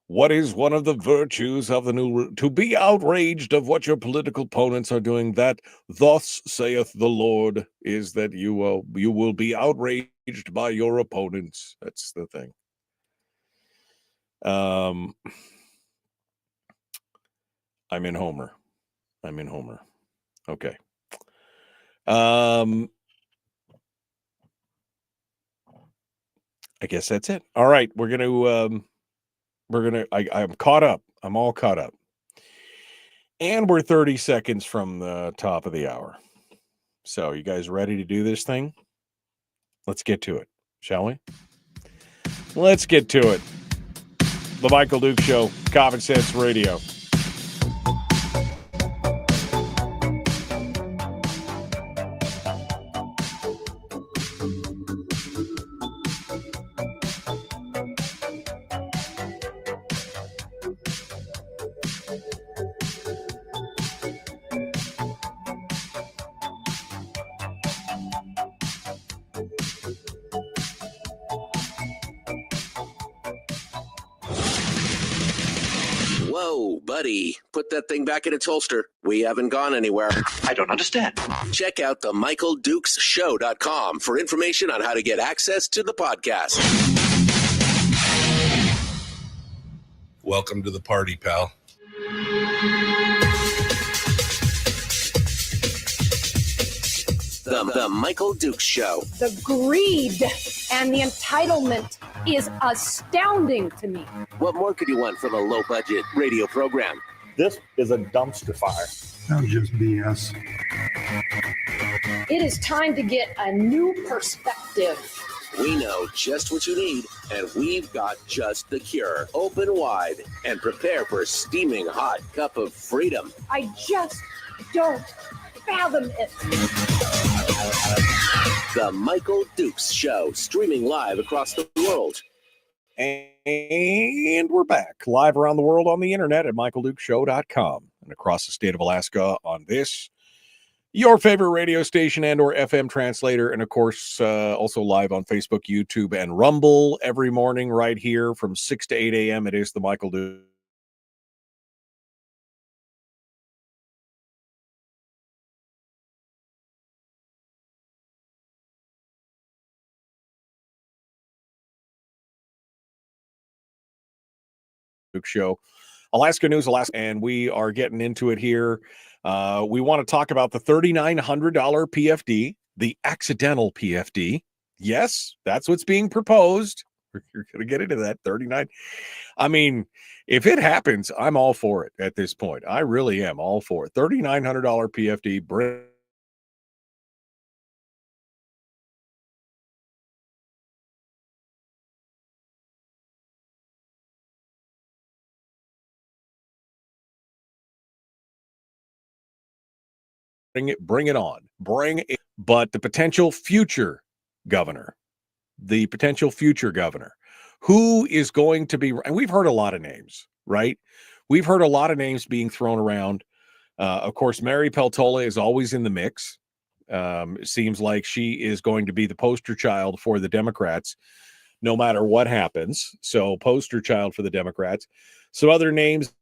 what is one of the virtues of the new? To be outraged of what your political opponents are doing. That thus saith the Lord is that you will be outraged by your opponents. That's the thing. I'm in Homer. Okay. I guess that's it. All right, I'm caught up. I'm all caught up. And we're 30 seconds from the top of the hour. So, you guys ready to do this thing? Let's get to it, shall we? Let's get to it. The Michael Duke Show, Common Sense Radio. Whoa, buddy. Put that thing back in its holster. We haven't gone anywhere. I don't understand. Check out the MichaelDukesShow.com for information on how to get access to the podcast. Welcome to the party, pal. The Michael Dukes Show. The greed and the entitlement is astounding to me. What more could you want from a low-budget radio program? This is a dumpster fire. That was just BS. It is time to get a new perspective. We know just what you need, and we've got just the cure. Open wide and prepare for a steaming hot cup of freedom. I just don't fathom it. The Michael Dukes Show, streaming live across the world. And we're back live around the world on the internet at michaeldukeshow.com and across the state of Alaska on this, your favorite radio station and or FM translator. And of course, also live on Facebook, YouTube, and Rumble every morning right here from 6 to 8 a.m. It is the Michael Duke Show, Alaska News, Alaska, and we are getting into it here. We want to talk about the $3,900 PFD, the accidental PFD. Yes, that's what's being proposed. We're going to get into that. 39. I mean, if it happens, I'm all for it at this point. I really am all for it. $3,900 PFD. Bring it on. But the potential future governor, who is going to be, and we've heard a lot of names, right? We've heard a lot of names being thrown around. Of course, Mary Peltola is always in the mix. It seems like she is going to be the poster child for the Democrats, no matter what happens. So, poster child for the Democrats. Some other names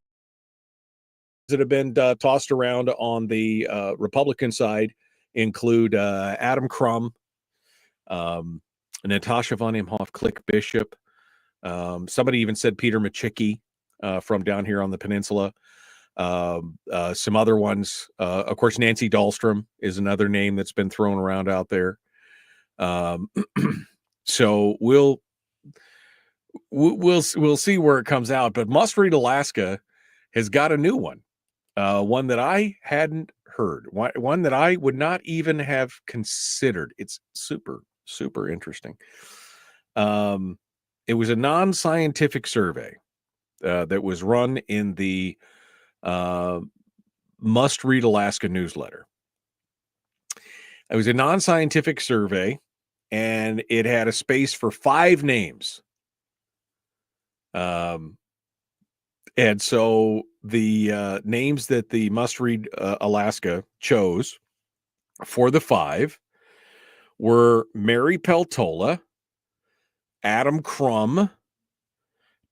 that have been tossed around on the Republican side include Adam Crum, Natasha von Imhoff, Click Bishop. Somebody even said Peter Machicki from down here on the peninsula. Some other ones, of course, Nancy Dahlstrom is another name that's been thrown around out there. So we'll see where it comes out. But Must Read Alaska has got a new one. One that I hadn't heard, one that I would not even have considered. It's super, super interesting. It was a non-scientific survey, that was run in the Must Read Alaska newsletter. It was a non-scientific survey, and it had a space for 5 names. And so the names that the Must Read Alaska chose for the 5 were Mary Peltola, Adam Crum,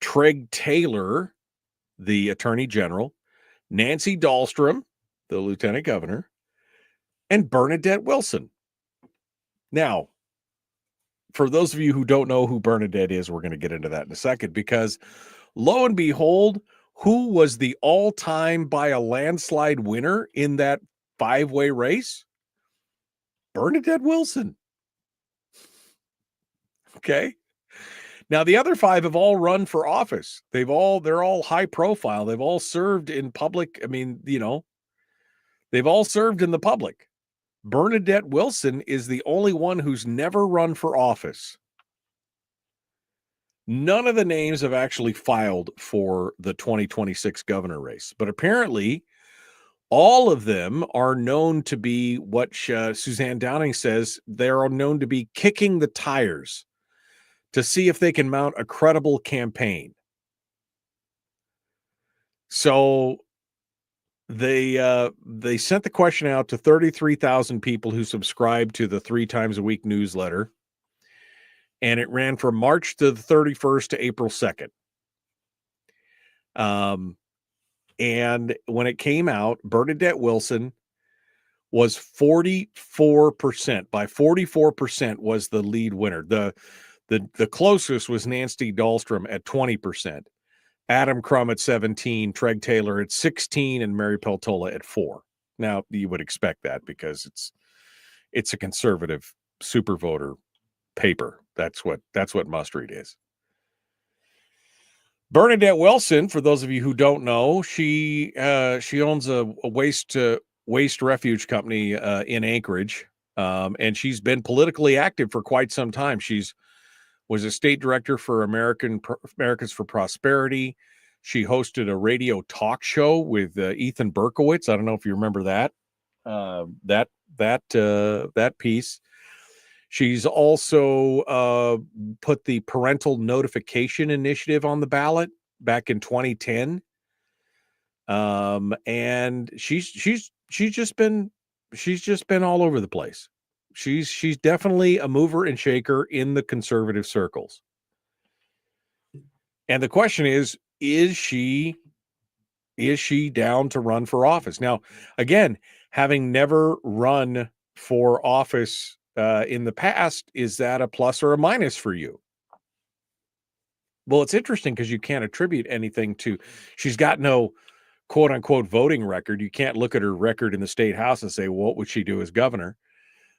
Treg Taylor, the Attorney General, Nancy Dahlstrom, the Lieutenant Governor, and Bernadette Wilson. Now, for those of you who don't know who Bernadette is, we're going to get into that in a second, because lo and behold, who was the all-time by a landslide winner in that 5-way race? Bernadette Wilson. Okay. Now, the other 5 have all run for office. They're all high profile. They've all served in public. I mean, they've all served in the public. Bernadette Wilson is the only one who's never run for office. None of the names have actually filed for the 2026 governor race, but apparently all of them are known to be what Suzanne Downing says, they're known to be kicking the tires to see if they can mount a credible campaign. So they sent the question out to 33,000 people who subscribe to the 3 times a week newsletter, and it ran from March the 31st to April 2nd. And when it came out, Bernadette Wilson was 44%. By 44% was the lead winner. The closest was Nancy Dahlstrom at 20%. Adam Crum at 17, Treg Taylor at 16, and Mary Peltola at 4. Now, you would expect that because it's a conservative super voter paper. That's what Must Read is. Bernadette Wilson, for those of you who don't know, she owns a waste refuge company in Anchorage, and she's been politically active for quite some time. Was a state director for Americans for Prosperity. She hosted a radio talk show with Ethan Berkowitz. I don't know if you remember that piece. She's also put the parental notification initiative on the ballot back in 2010. And she's just been all over the place. She's definitely a mover and shaker in the conservative circles. And the question is she down to run for office? Now, again, having never run for office in the past, is that a plus or a minus for you? Well, it's interesting because you can't attribute anything to, she's got no quote unquote voting record. You can't look at her record in the state house and say, well, what would she do as governor?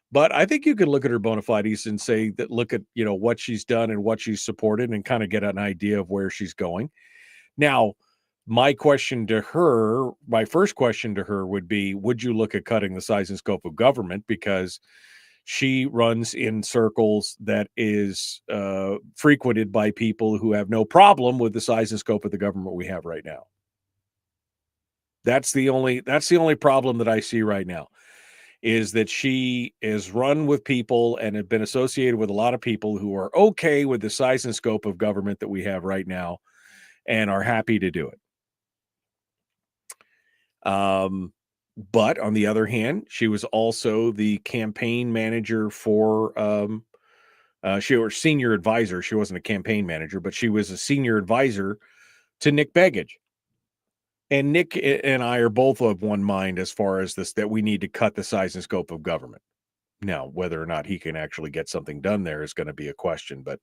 But I think you could look at her bona fides and say that, look at, what she's done and what she's supported and kind of get an idea of where she's going. Now, my first question to her would be, would you look at cutting the size and scope of government? Because she runs in circles that is frequented by people who have no problem with the size and scope of the government we have right now. That's the only problem that I see right now, is that she is run with people and have been associated with a lot of people who are okay with the size and scope of government that we have right now and are happy to do it. But on the other hand, she was also the campaign manager for, she was senior advisor. She wasn't a campaign manager, but she was a senior advisor to Nick Begich. And Nick and I are both of one mind as far as this, that we need to cut the size and scope of government. Now, whether or not he can actually get something done there is going to be a question, but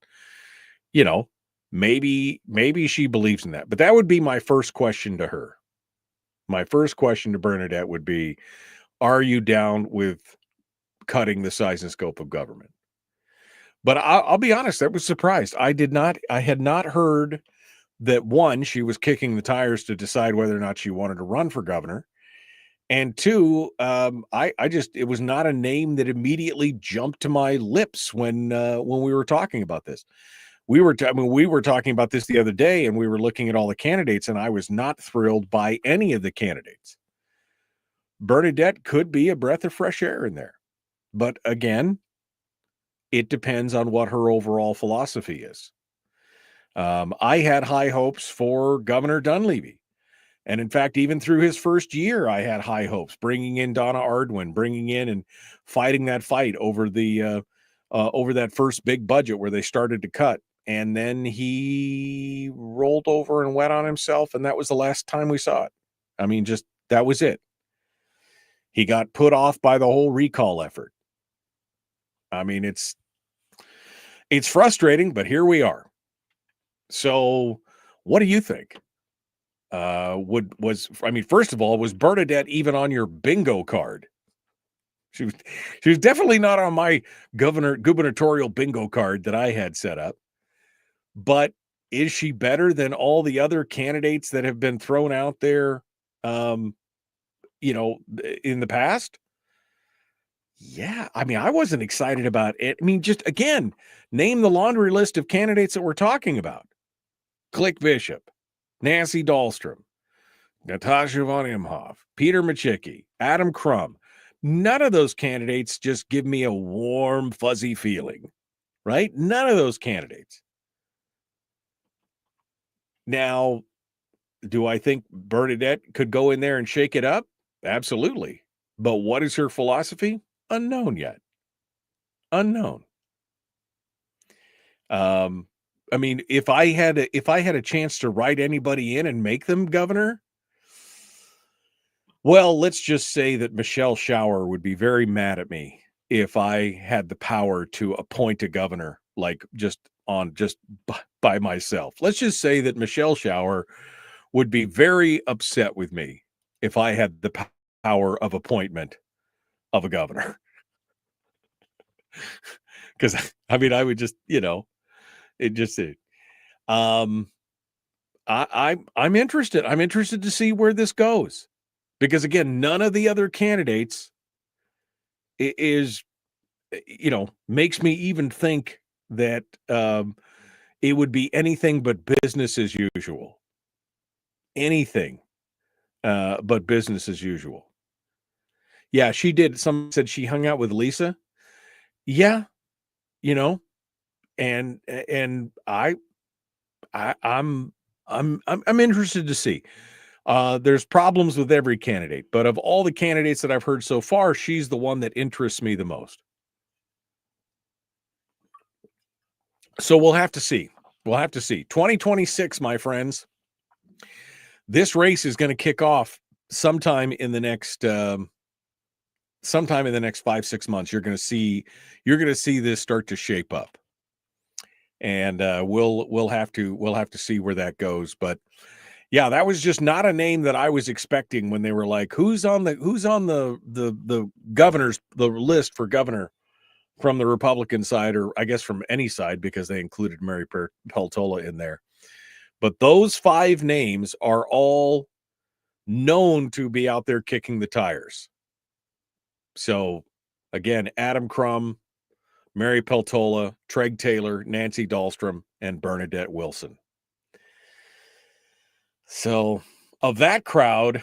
maybe she believes in that. But that would be my first question to her. My first question to Bernadette would be, are you down with cutting the size and scope of government? But I'll be honest, I was surprised. I had not heard that, one, she was kicking the tires to decide whether or not she wanted to run for governor. And two, it was not a name that immediately jumped to my lips when we were talking about this. we were talking about this the other day, and we were looking at all the candidates, and I was not thrilled by any of the candidates. Bernadette could be a breath of fresh air in there. But again, it depends on what her overall philosophy is. I had high hopes for Governor Dunleavy. And in fact, even through his first year, I had high hopes, bringing in Donna Ardwin, bringing in and fighting that fight over over that first big budget where they started to cut. And then he rolled over and wet on himself. And that was the last time we saw it. I mean, just that was it. He got put off by the whole recall effort. I mean, it's frustrating, but here we are. So what do you think? First of all, was Bernadette even on your bingo card? She was definitely not on my gubernatorial bingo card that I had set up. But is she better than all the other candidates that have been thrown out there, in the past? Yeah. I mean, I wasn't excited about it. I mean, just again, name the laundry list of candidates that we're talking about. Click Bishop, Nancy Dahlstrom, Natasha von Imhoff, Peter Machicki, Adam Crum. None of those candidates just give me a warm, fuzzy feeling, right? None of those candidates. Now, do I think Bernadette could go in there and shake it up? Absolutely. But what is her philosophy? Unknown yet. Unknown. I mean, if I had a chance to write anybody in and make them governor, well, let's just say that Michelle Schauer would be very mad at me if I had the power to appoint a governor, like just by myself. Let's just say that Michelle Schauer would be very upset with me if I had the power of appointment of a governor. Because I mean, I would just, I'm interested. I'm interested to see where this goes. Because again, none of the other candidates makes me even think that it would be anything but business as usual. Anything but business as usual. Yeah, she did. Some said she hung out with Lisa. Yeah, and I'm interested to see. There's problems with every candidate, but of all the candidates that I've heard so far, she's the one that interests me the most. So we'll have to see. 2026, my friends. This race is going to kick off sometime in the next 5-6 months. You're going to see this start to shape up. And we'll have to see where that goes, but yeah, that was just not a name that I was expecting when they were like, who's on the governor's the list for governor from the Republican side, or I guess from any side, because they included Mary Peltola in there. But those 5 names are all known to be out there kicking the tires. So again, Adam Crum, Mary Peltola, Treg Taylor, Nancy Dahlstrom, and Bernadette Wilson. So of that crowd,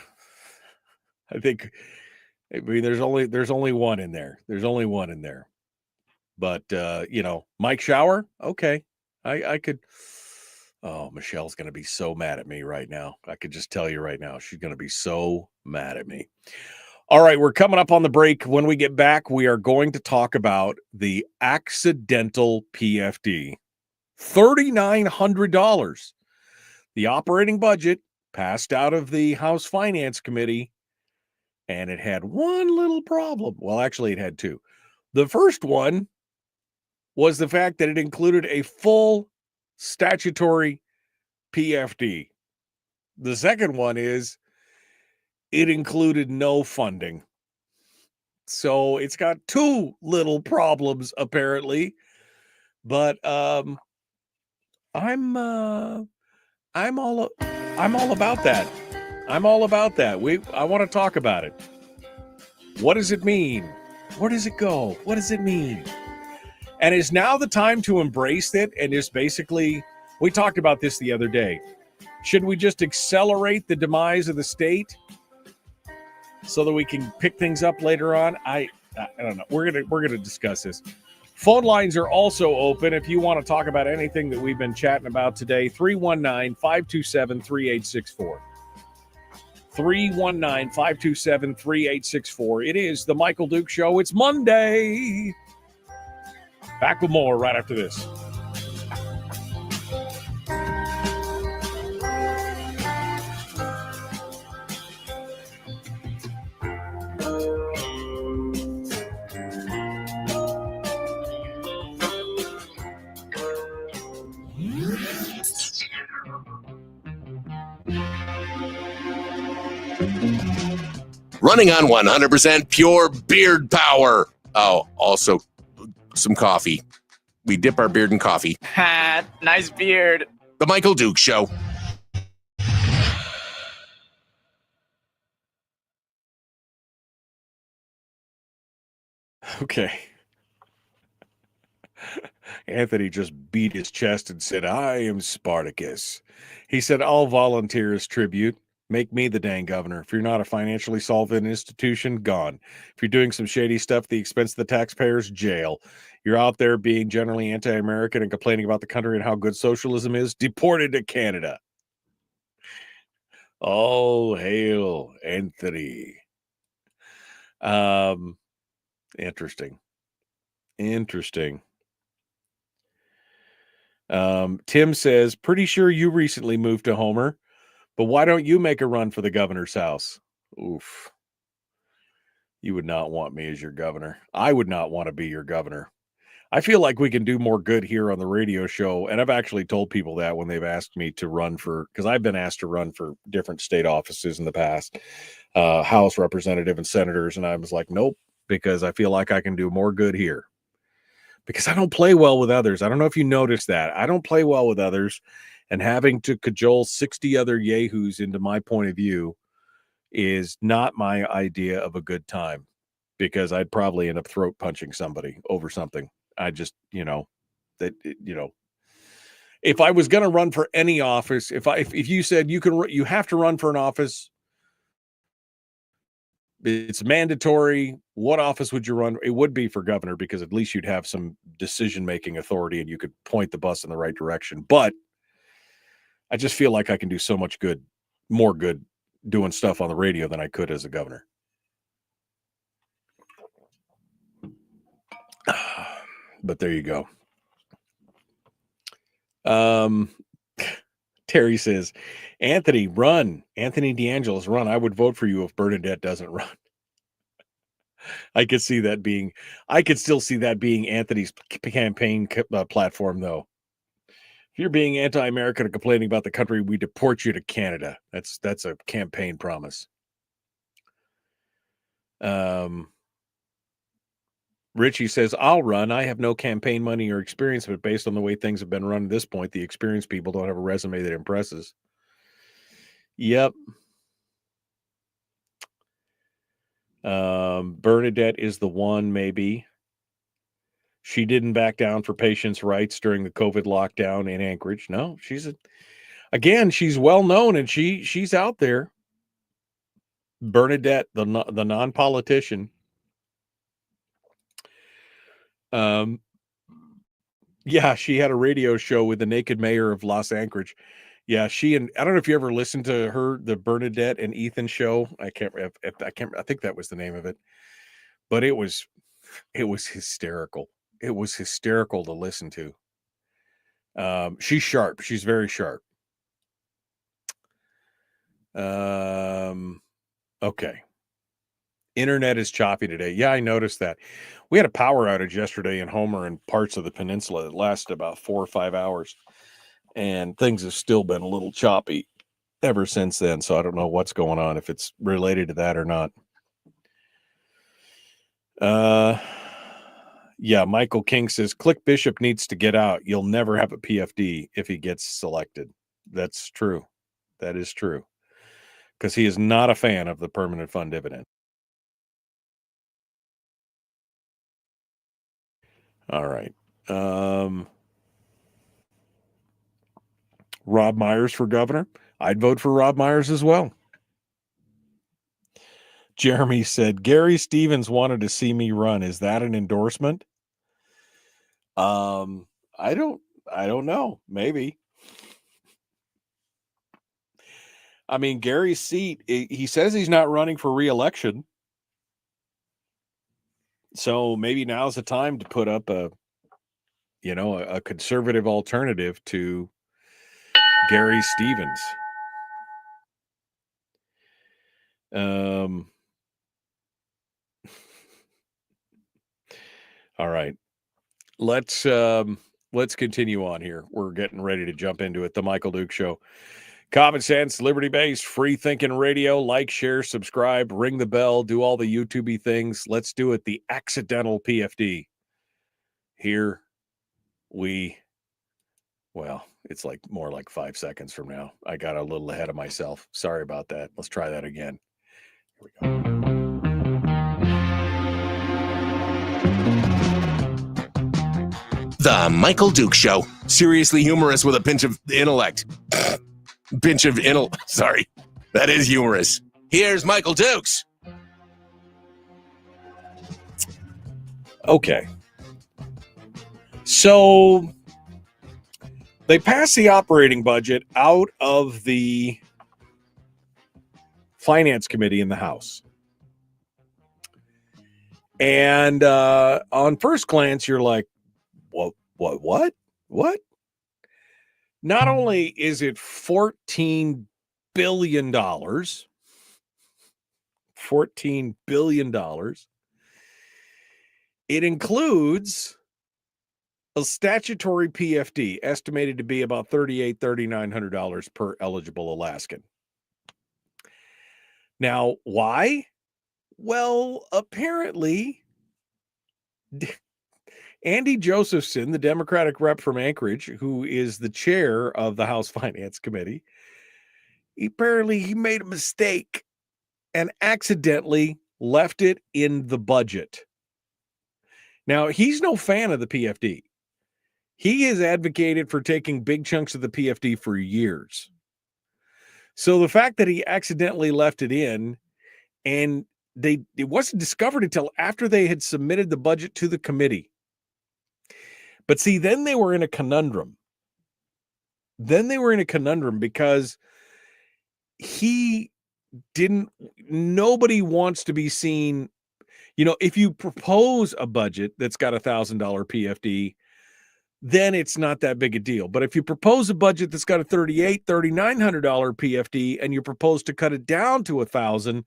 I mean, there's only one in there. There's only one in there. But Mike Schauer, okay. I could. Oh, Michelle's going to be so mad at me right now. I could just tell you right now, she's going to be so mad at me. All right, we're coming up on the break. When we get back, we are going to talk about the accidental PFD. $3,900. The operating budget passed out of the House Finance Committee, and it had one little problem. Well, actually, it had 2. The first one was the fact that it included a full statutory PFD. The second one is it included no funding. So it's got 2 little problems, apparently. But I'm all about that. I'm all about that. I want to talk about it. What does it mean? Where does it go? What does it mean? And is now the time to embrace it and just basically, we talked about this the other day. Should we just accelerate the demise of the state so that we can pick things up later on? I don't know. We're gonna discuss this. Phone lines are also open if you want to talk about anything that we've been chatting about today. 319-527-3864. 319-527-3864. It is the Michael Duke Show. It's Monday. Back with more right after this. Running on 100% pure beard power. Oh, also some coffee. We dip our beard in coffee. Ha, nice beard. The Michael Duke Show. Okay. Anthony just beat his chest and said, I am Spartacus. He said, I'll volunteer as tribute. Make me the dang governor. If you're not a financially solvent institution, gone. If you're doing some shady stuff at the expense of the taxpayers, jail. You're out there being generally anti-American and complaining about the country and how good socialism is, deported to Canada. Oh, hail, Anthony. Interesting. Tim says, pretty sure you recently moved to Homer, but why don't you make a run for the governor's house? Oof. You would not want me as your governor. I would not want to be your governor. I feel like we can do more good here on the radio show, and I've actually told people that when they've asked me to run for, because I've been asked to run for different state offices in the past, House representative and senators, and I was like, nope, because I feel like I can do more good here. Because I don't play well with others. I don't know if you noticed that. I don't play well with others, and having to cajole 60 other yahoos into my point of view is not my idea of a good time, because I'd probably end up throat punching somebody over something. I just, if I was going to run for any office, if you said you have to run for an office, it's mandatory, what office would you run? It would be for governor, because at least you'd have some decision-making authority and you could point the bus in the right direction. But I just feel like I can do so much good, more good doing stuff on the radio than I could as a governor. But there you go. Terry says, Anthony, run. Anthony DeAngelis, run. I would vote for you if Bernadette doesn't run. I could still see that being Anthony's campaign platform, though. If you're being anti-American and complaining about the country, we deport you to Canada. That's a campaign promise. Richie says, I'll run. I have no campaign money or experience, but based on the way things have been run at this point, the experienced people don't have a resume that impresses. Yep. Bernadette is the one, maybe. She didn't back down for patients' rights during the COVID lockdown in Anchorage. No, she's well known, and she's out there. Bernadette, the non-politician. Yeah, she had a radio show with the naked mayor of Los Angeles. Yeah, I don't know if you ever listened to her, the Bernadette and Ethan show. I think that was the name of it. But it was hysterical. It was hysterical to listen to. She's sharp. She's very sharp. Okay. Internet is choppy today. Yeah, I noticed that. We had a power outage yesterday in Homer and parts of the peninsula that lasted about 4 or 5 hours. And things have still been a little choppy ever since then. So I don't know what's going on, if it's related to that or not. Yeah, Michael King says, Click Bishop needs to get out. You'll never have a PFD if he gets selected. That's true. That is true. Because he is not a fan of the permanent fund dividend. All right. Rob Myers for governor. I'd vote for Rob Myers as well. Jeremy said, Gary Stevens wanted to see me run. Is that an endorsement? I don't know. Maybe. I mean, Gary's seat, he says he's not running for re-election. So maybe now's the time to put up a conservative alternative to Gary Stevens. All right. Let's continue on here. We're getting ready to jump into it. The Michael Duke Show. Common sense, liberty-based, free-thinking radio. Like, share, subscribe, ring the bell, do all the YouTube-y things. Let's do it. The accidental PFD. Here it's like more like 5 seconds from now. I got a little ahead of myself. Sorry about that. Let's try that again. Here we go. The Michael Duke Show. Seriously humorous with a pinch of intellect. Sorry. That is humorous. Here's Michael Dukes. Okay. So they passed the operating budget out of the Finance Committee in the House. And on first glance, you're like, what? Not only is it $14 billion, it includes a statutory PFD estimated to be about $3,900 per eligible Alaskan. Now, why? Well, apparently, Andy Josephson, the Democratic rep from Anchorage, who is the chair of the House Finance Committee, apparently he made a mistake and accidentally left it in the budget. Now, he's no fan of the PFD. He has advocated for taking big chunks of the PFD for years. So the fact that he accidentally left it in, and it wasn't discovered until after they had submitted the budget to the committee. But see, then they were in a conundrum. Because nobody wants to be seen. If you propose a budget that's got $1,000 PFD, then it's not that big a deal. But if you propose a budget that's got a $3,900 PFD and you propose to cut it down to $1,000,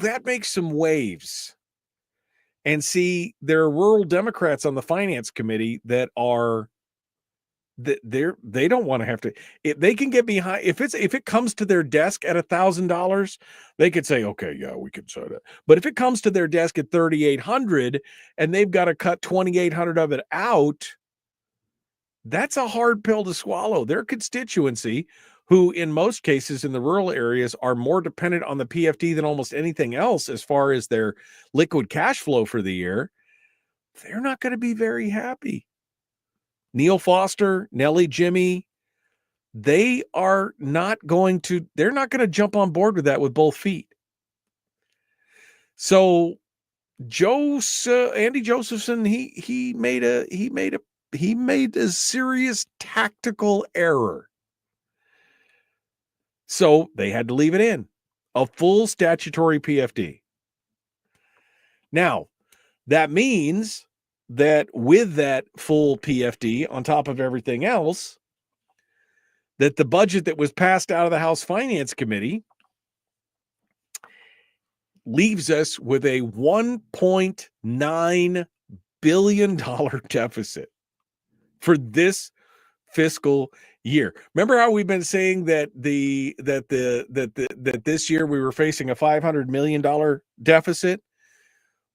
that makes some waves. And see, there are rural Democrats on the Finance Committee that they don't want to have to. If they can get behind, if it comes to their desk at $1,000, they could say, okay, yeah, we can say that. But if it comes to their desk at $3,800 and they've got to cut $2,800 of it out, that's a hard pill to swallow. Their constituency, who in most cases in the rural areas are more dependent on the PFD than almost anything else as far as their liquid cash flow for the year, they're not going to be very happy. Neil Foster, Nellie Jimmy, they're not going to jump on board with that with both feet. So Andy Josephson, he made a serious tactical error. So they had to leave it in, a full statutory PFD. Now, that means that with that full PFD on top of everything else, that the budget that was passed out of the House Finance Committee leaves us with a $1.9 billion deficit for this fiscal year. Remember how we've been saying that this year we were facing a $500 million deficit?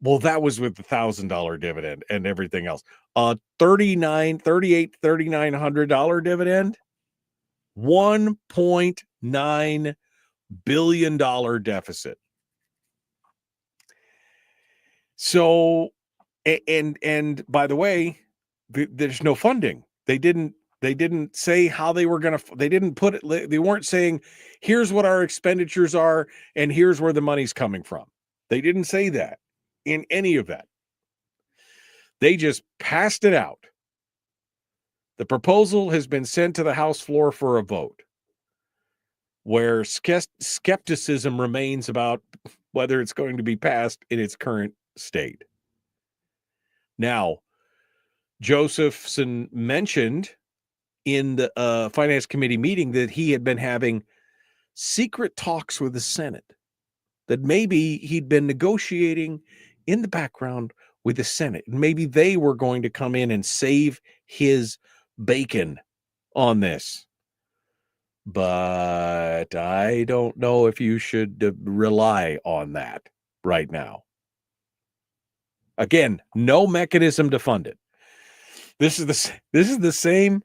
Well, that was with the $1,000 dividend and everything else. $3,900 dividend, $1.9 billion deficit. So, and by the way, there's no funding. They didn't say how they were going to, they didn't put it, they weren't saying, here's what our expenditures are and here's where the money's coming from. They didn't say that in any of that. They just passed it out. The proposal has been sent to the House floor for a vote, where skepticism remains about whether it's going to be passed in its current state. Now, Josephson mentioned in the Finance Committee meeting that he had been having secret talks with the Senate, that maybe he'd been negotiating in the background with the Senate. Maybe they were going to come in and save his bacon on this. But I don't know if you should rely on that right now. Again, no mechanism to fund it. This is the same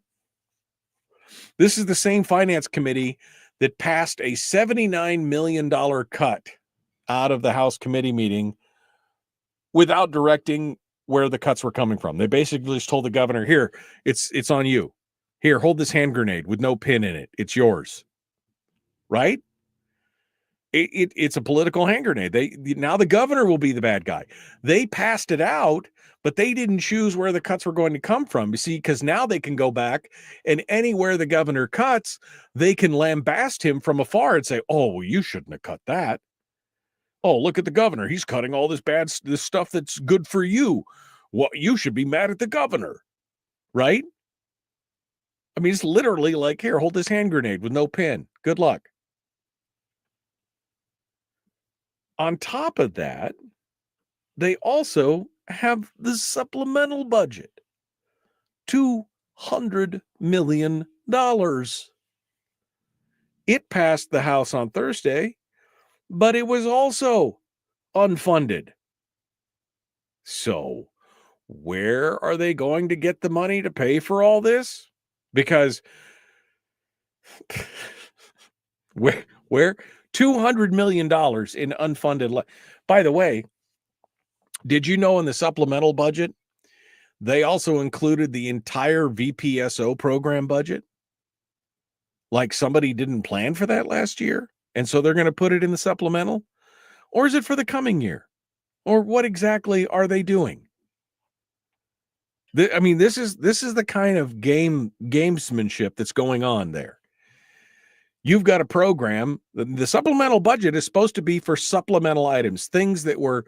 Finance Committee that passed a $79 million cut out of the House committee meeting without directing where the cuts were coming from. They basically just told the governor, here, it's on you. Here, hold this hand grenade with no pin in it. It's yours. Right? It's a political hand grenade. Now the governor will be the bad guy. They passed it out, but they didn't choose where the cuts were going to come from. You see, because now they can go back and anywhere the governor cuts, they can lambast him from afar and say, oh, well, you shouldn't have cut that. Oh, look at the governor. He's cutting all this stuff that's good for you. Well, you should be mad at the governor. Right? I mean, it's literally like, here, hold this hand grenade with no pin. Good luck. On top of that, they also have the supplemental budget. $200 million. It passed the House on Thursday, but it was also unfunded. So, where are they going to get the money to pay for all this? Because where $200 million in unfunded. By the way, did you know in the supplemental budget, they also included the entire VPSO program budget? Like somebody didn't plan for that last year, and so they're going to put it in the supplemental? Or is it for the coming year? Or what exactly are they doing? I mean, this is the kind of gamesmanship that's going on there. You've got a program. The supplemental budget is supposed to be for supplemental items, things that were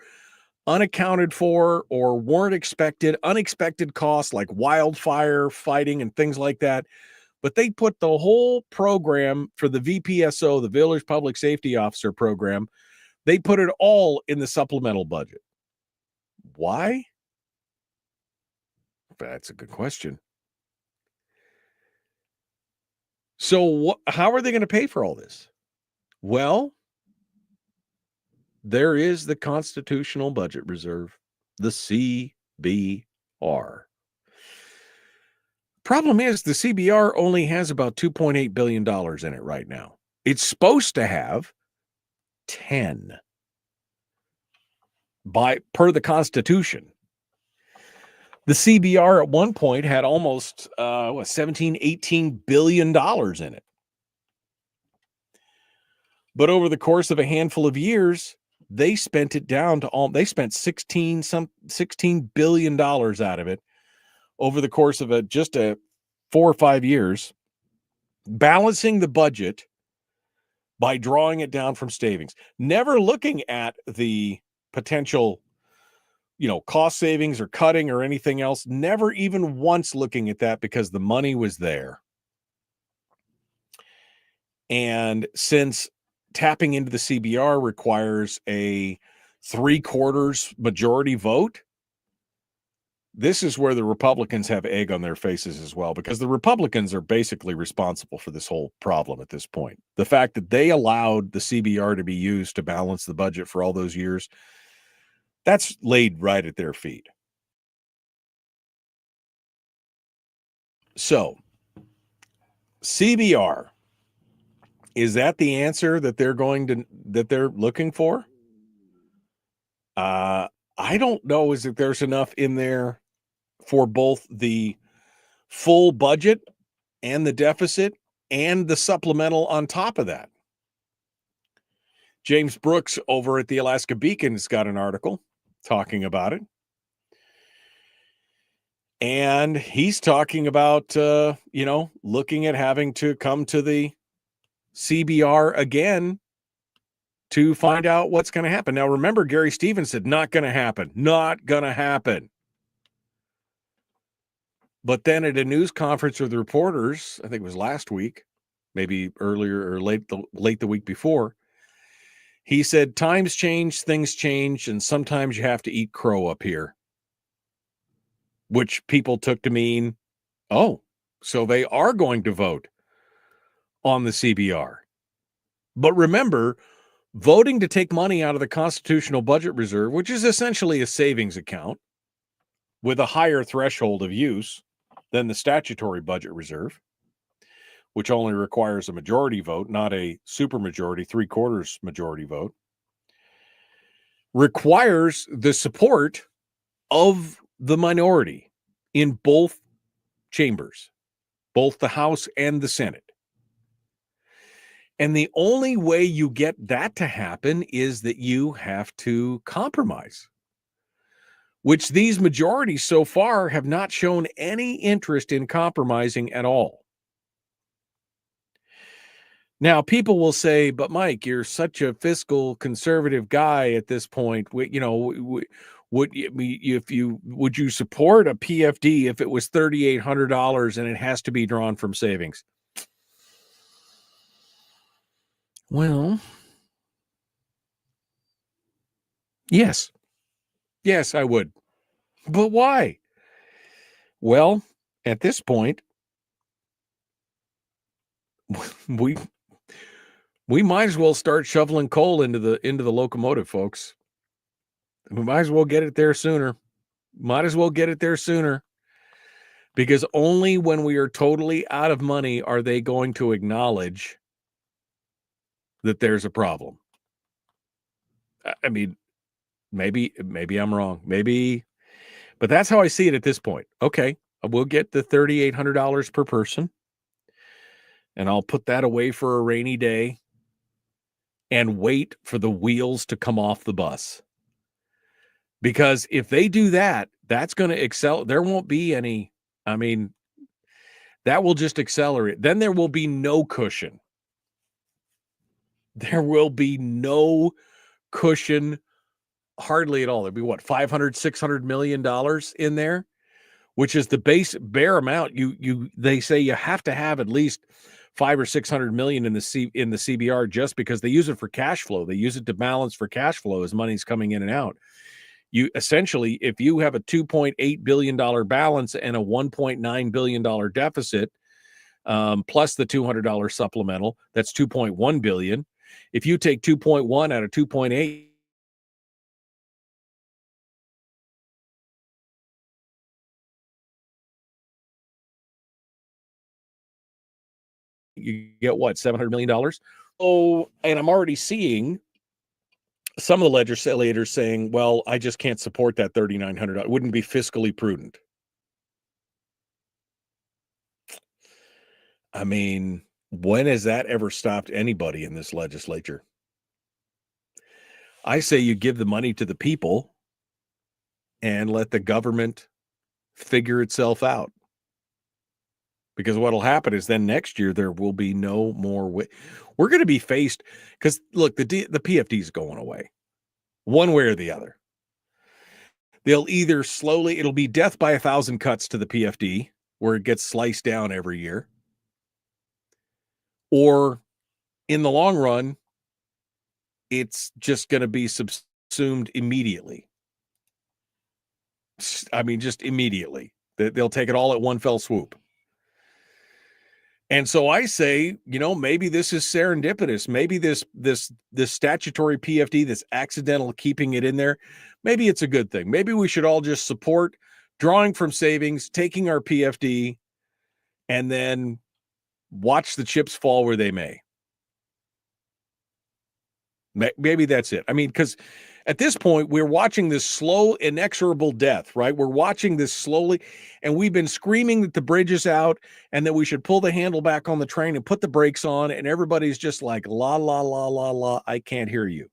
unaccounted for or weren't expected, unexpected costs like wildfire fighting and things like that. But they put the whole program for the VPSO, the Village Public Safety Officer program, they put it all in the supplemental budget. Why? That's a good question. So how are they going to pay for all this? Well, there is the Constitutional Budget Reserve, the CBR. Problem is, the CBR only has about $2.8 billion in it right now. It's supposed to have 10 per the Constitution. The CBR at one point had almost 17, 18 billion dollars in it. But over the course of a handful of years, they spent it down to they spent $16 billion out of it over the course of just 4 or 5 years, balancing the budget by drawing it down from savings, never looking at the potential cost savings or cutting or anything else, never even once looking at that because the money was there. And since tapping into the CBR requires a 3/4 majority vote, this is where the Republicans have egg on their faces as well, because the Republicans are basically responsible for this whole problem at this point. The fact that they allowed the CBR to be used to balance the budget for all those years, that's laid right at their feet. So, CBR, is that the answer that they're looking for? I don't know. Is that there's enough in there for both the full budget and the deficit and the supplemental on top of that. James Brooks over at the Alaska Beacon's got an article talking about it. And he's talking about, looking at having to come to the CBR again to find out what's going to happen. Now, remember, Gary Stevens said, not going to happen, not going to happen. But then at a news conference with reporters, I think it was last week, maybe earlier or late the week before, he said, times change, things change, and sometimes you have to eat crow up here. Which people took to mean, oh, so they are going to vote on the CBR. But remember, voting to take money out of the Constitutional Budget Reserve, which is essentially a savings account with a higher threshold of use than the statutory budget reserve, which only requires a majority vote, not a supermajority, 3/4 majority vote, requires the support of the minority in both chambers, both the House and the Senate. And the only way you get that to happen is that you have to compromise, which these majorities so far have not shown any interest in compromising at all. Now, people will say, but Mike, you're such a fiscal conservative guy at this point. Would you support a PFD if it was $3,800 and it has to be drawn from savings? Well, yes, I would. But why? Well, at this point, we might as well start shoveling coal into the locomotive, folks. We might as well get it there sooner. Because only when we are totally out of money are they going to acknowledge that there's a problem. I mean, maybe I'm wrong. But that's how I see it at this point. Okay, we'll get the $3,800 per person, and I'll put that away for a rainy day and wait for the wheels to come off the bus. Because if they do that, that's going to excel. There won't be any, that will just accelerate. Then there will be no cushion. There will be no cushion hardly at all. There'll be what, $500, $600 million in there, which is the bare amount. They say you have to have at least $500 or $600 million in the CBR just because they use it for cash flow. They use it to balance for cash flow as money's coming in and out. You essentially, if you have a $2.8 billion balance and a $1.9 billion deficit, plus the $200 supplemental, that's $2.1 billion. If you take 2.1 out of 2.8, you get what, $700 million? Oh, and I'm already seeing some of the legislators saying, well, I just can't support that $3,900. It wouldn't be fiscally prudent. I mean, when has that ever stopped anybody in this legislature? I say you give the money to the people and let the government figure itself out. Because what will happen is then next year there will be no more we're going to be faced, because look, the PFD is going away one way or the other. They'll either slowly, it'll be death by 1,000 cuts to the PFD, where it gets sliced down every year, or in the long run, it's just going to be subsumed immediately. I mean, just immediately. They'll take it all at one fell swoop. And so I say, maybe this is serendipitous. Maybe this statutory PFD that's accidental keeping it in there, maybe it's a good thing. Maybe we should all just support drawing from savings, taking our PFD, and then watch the chips fall where they may. Maybe that's it. I mean, because At this point, we're watching this slow, inexorable death, right? We're watching this slowly, and we've been screaming that the bridge is out and that we should pull the handle back on the train and put the brakes on, and everybody's just like, la, la, la, la, la, I can't hear you.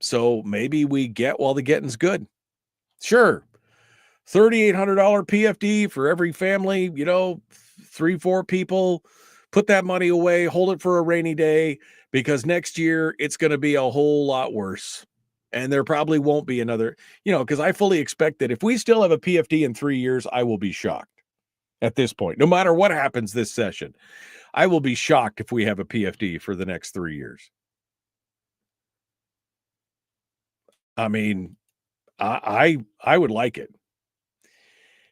So maybe we get while the getting's good. Sure. $3,800 PFD for every family, 3-4 people. Put that money away, hold it for a rainy day, because next year it's going to be a whole lot worse. And there probably won't be another, because I fully expect that if we still have a PFD in 3 years, I will be shocked at this point. No matter what happens this session, I will be shocked if we have a PFD for the next 3 years. I mean, I would like it.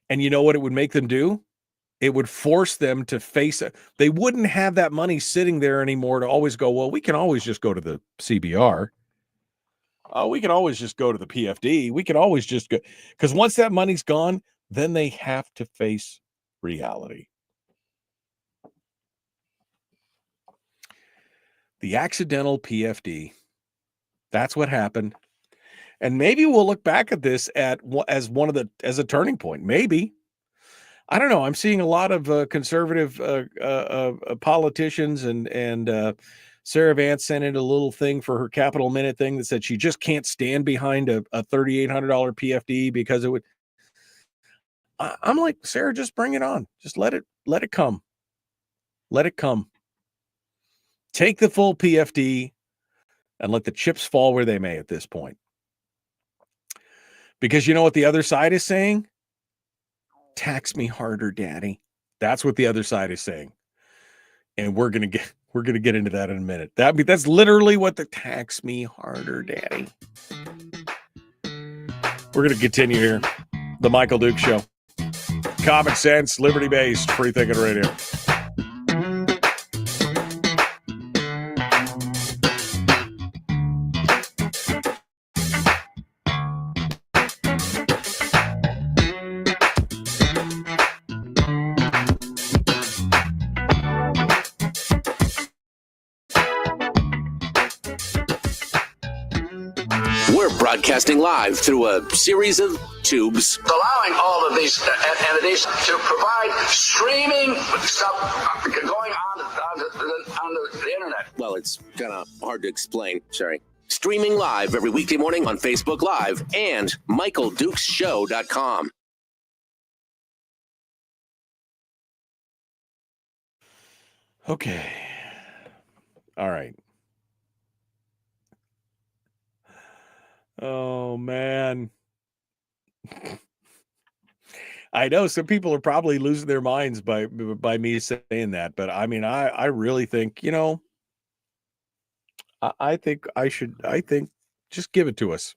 And you know what it would make them do? It would force them to face it. They wouldn't have that money sitting there anymore to always go, well, we can always just go to the CBR. We can always just go to the PFD. We can always just go. Because once that money's gone, then they have to face reality. The accidental PFD. That's what happened. And maybe we'll look back at this as a turning point. Maybe. I don't know. I'm seeing a lot of conservative politicians, and Sarah Vance sent in a little thing for her Capitol Minute thing that said she just can't stand behind a $3,800 PFD because it would. I'm like, Sarah, just bring it on. Just let it come. Let it come. Take the full PFD and let the chips fall where they may at this point. Because you know what the other side is saying? Tax me harder, Daddy. That's what the other side is saying. And we're gonna get into that in a minute. That's literally what the tax me harder, Daddy. We're gonna continue here. The Michael Duke Show. Common sense, liberty-based, free thinking radio. Broadcasting live through a series of tubes, allowing all of these entities to provide streaming stuff going on the internet. Well, it's kind of hard to explain. Sorry. Streaming live every weekday morning on Facebook Live and MichaelDukesShow.com. Okay. All right. Oh, man. I know some people are probably losing their minds by me saying that, but I mean, I really think, I think just give it to us.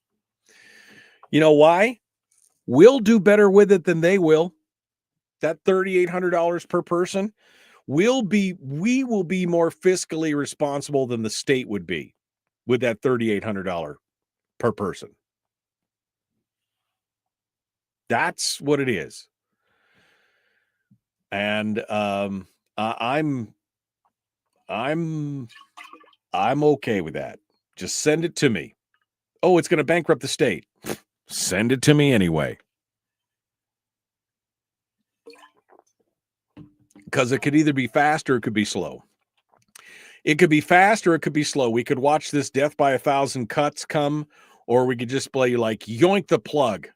You know why? We'll do better with it than they will. That $3,800 per person, we will be more fiscally responsible than the state would be with that $3,800 per person. That's what it is. And I'm okay with that. Just send it to me. Oh, it's going to bankrupt the state. Send it to me anyway. Because it could either be fast or it could be slow. It could be fast or it could be slow. We could watch this death by 1,000 cuts come, or we could just play like yoink the plug.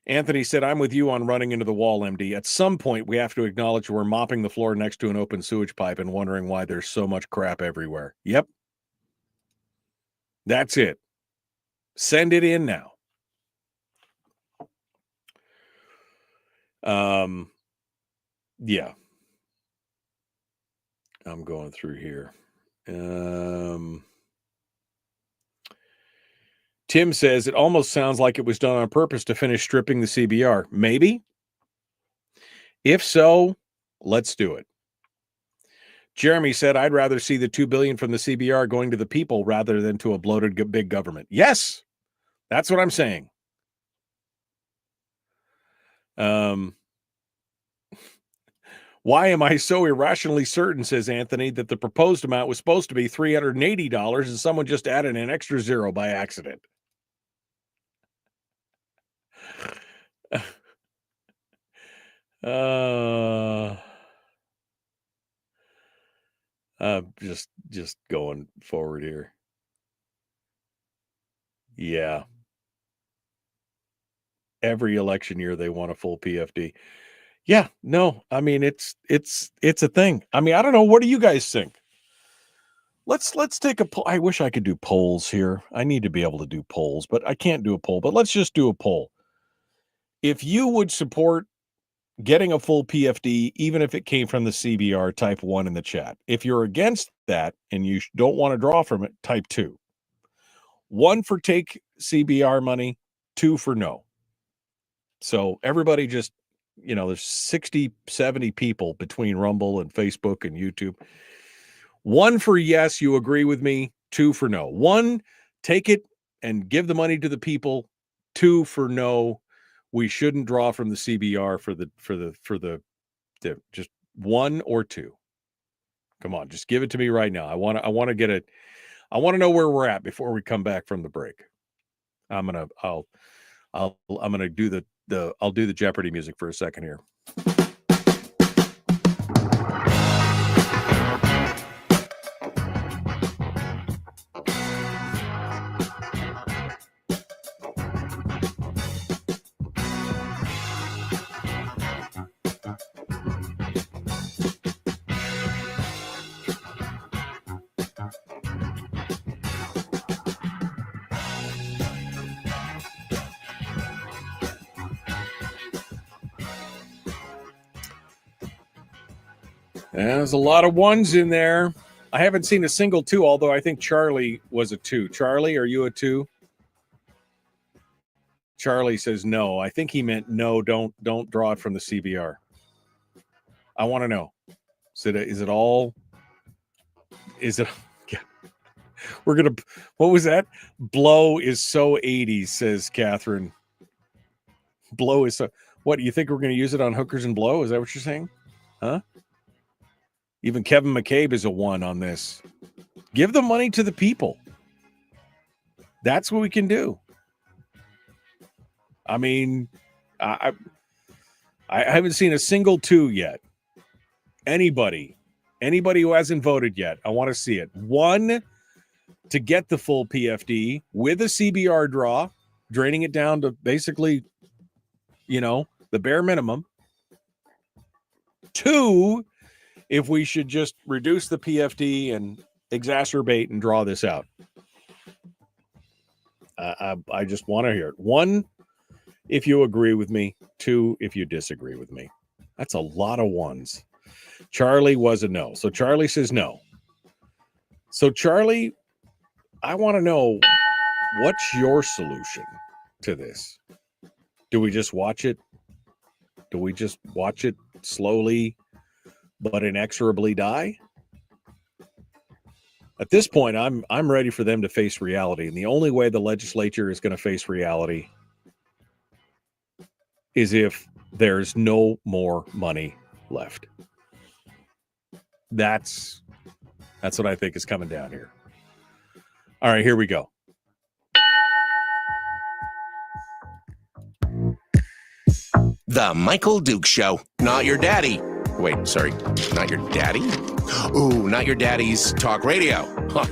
Anthony said, I'm with you on running into the wall, MD. At some point, we have to acknowledge we're mopping the floor next to an open sewage pipe and wondering why there's so much crap everywhere. Yep. That's it. Send it in now. Yeah. I'm going through here. Tim says it almost sounds like it was done on purpose to finish stripping the CBR. Maybe. If so, let's do it. Jeremy said, I'd rather see the $2 billion from the CBR going to the people rather than to a bloated big government. Yes, that's what I'm saying. Why am I so irrationally certain, says Anthony, that the proposed amount was supposed to be $380 and someone just added an extra zero by accident? Just going forward here. Yeah. Every election year they want a full PFD. Yeah, no, I mean it's a thing. I mean, I don't know. What do you guys think? Let's take a poll. I wish I could do polls here. I need to be able to do polls, but I can't do a poll. But let's just do a poll. If you would support getting a full PFD, even if it came from the CBR, type 1 in the chat. If you're against that and you don't want to draw from it, type 2. 1 for take CBR money, 2 for no. So everybody just, there's 60, 70 people between Rumble and Facebook and YouTube. 1 for yes, you agree with me. 2 for no. 1, take it and give the money to the people. 2 for no. We shouldn't draw from the CBR for the just 1 or 2. Come on, just give it to me right now. I want to get it. I want to know where we're at before we come back from the break. I'll do the Jeopardy music for a second here. There's a lot of 1s in there. I haven't seen a single 2, although I think Charlie was a 2. Charlie, are you a 2? Charlie says no. I think he meant no, don't draw it from the CBR. I want to know. Is it all? Is it? Yeah. What was that? Blow is so 80s, says Catherine. Blow is so. What, do you think we're going to use it on hookers and blow? Is that what you're saying? Huh? Even Kevin McCabe is a 1 on this. Give the money to the people. That's what we can do. I mean, I haven't seen a single 2 yet. Anybody who hasn't voted yet, I want to see it. 1, to get the full PFD with a CBR draw, draining it down to basically, the bare minimum. 2, if we should just reduce the PFD and exacerbate and draw this out. I just want to hear it. 1, if you agree with me. 2, if you disagree with me. That's a lot of 1s. Charlie was a no. So Charlie says no. So Charlie, I want to know, what's your solution to this? Do we just watch it? Do we just watch it slowly but inexorably die? At this point, I'm ready for them to face reality. And the only way the legislature is going to face reality is if there's no more money left. That's what I think is coming down here. All right, here we go. The Michael Duke Show. Not your daddy. Wait, sorry. Not your daddy? Ooh, not your daddy's talk radio. Huh.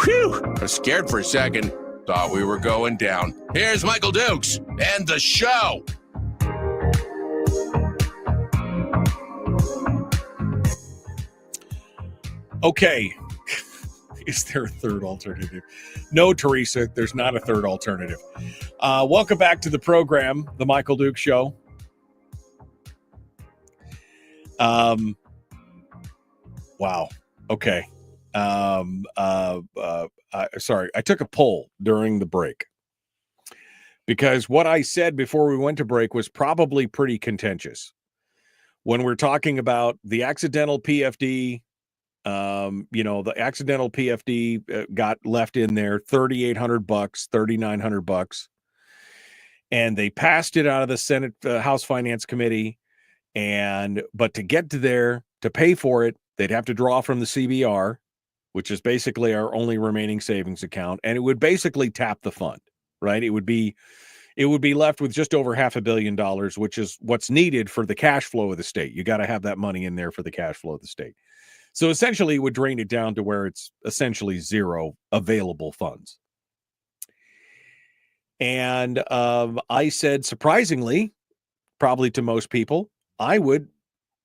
Whew. I was scared for a second. Thought we were going down. Here's Michael Dukes and the show. Okay. Is there a third alternative? No, Teresa, there's not a third alternative. Welcome back to the program, The Michael Duke Show. Wow. Okay. Sorry, I took a poll during the break because what I said before we went to break was probably pretty contentious. When we're talking about the accidental PFD, the accidental PFD got left in there, $3,800, $3,900, and they passed it out of the Senate House Finance Committee. But to get to there, to pay for it, they'd have to draw from the CBR, which is basically our only remaining savings account, and it would basically tap the fund, right? It would be left with just over $500 million, which is what's needed for the cash flow of the state. You got to have that money in there for the cash flow of the state. So essentially, it would drain it down to where it's essentially zero available funds. And I said, surprisingly, probably to most people, I would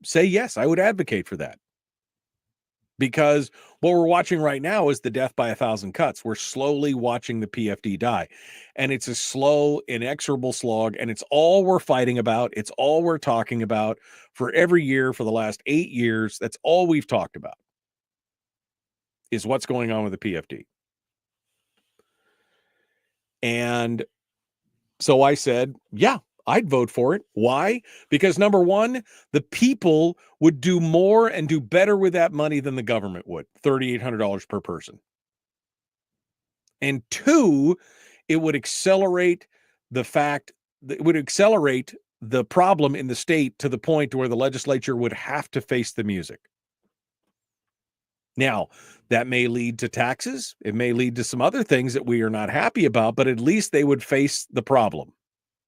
say yes, I would advocate for that. Because what we're watching right now is the death by 1,000 cuts. We're slowly watching the PFD die. And it's a slow, inexorable slog. And it's all we're fighting about. It's all we're talking about for every year for the last 8 years. That's all we've talked about is what's going on with the PFD. And so I said, yeah, I'd vote for it. Why? Because number one, the people would do more and do better with that money than the government would, $3,800 per person. And two, it would accelerate the problem in the state to the point where the legislature would have to face the music. Now, that may lead to taxes. It may lead to some other things that we are not happy about, but at least they would face the problem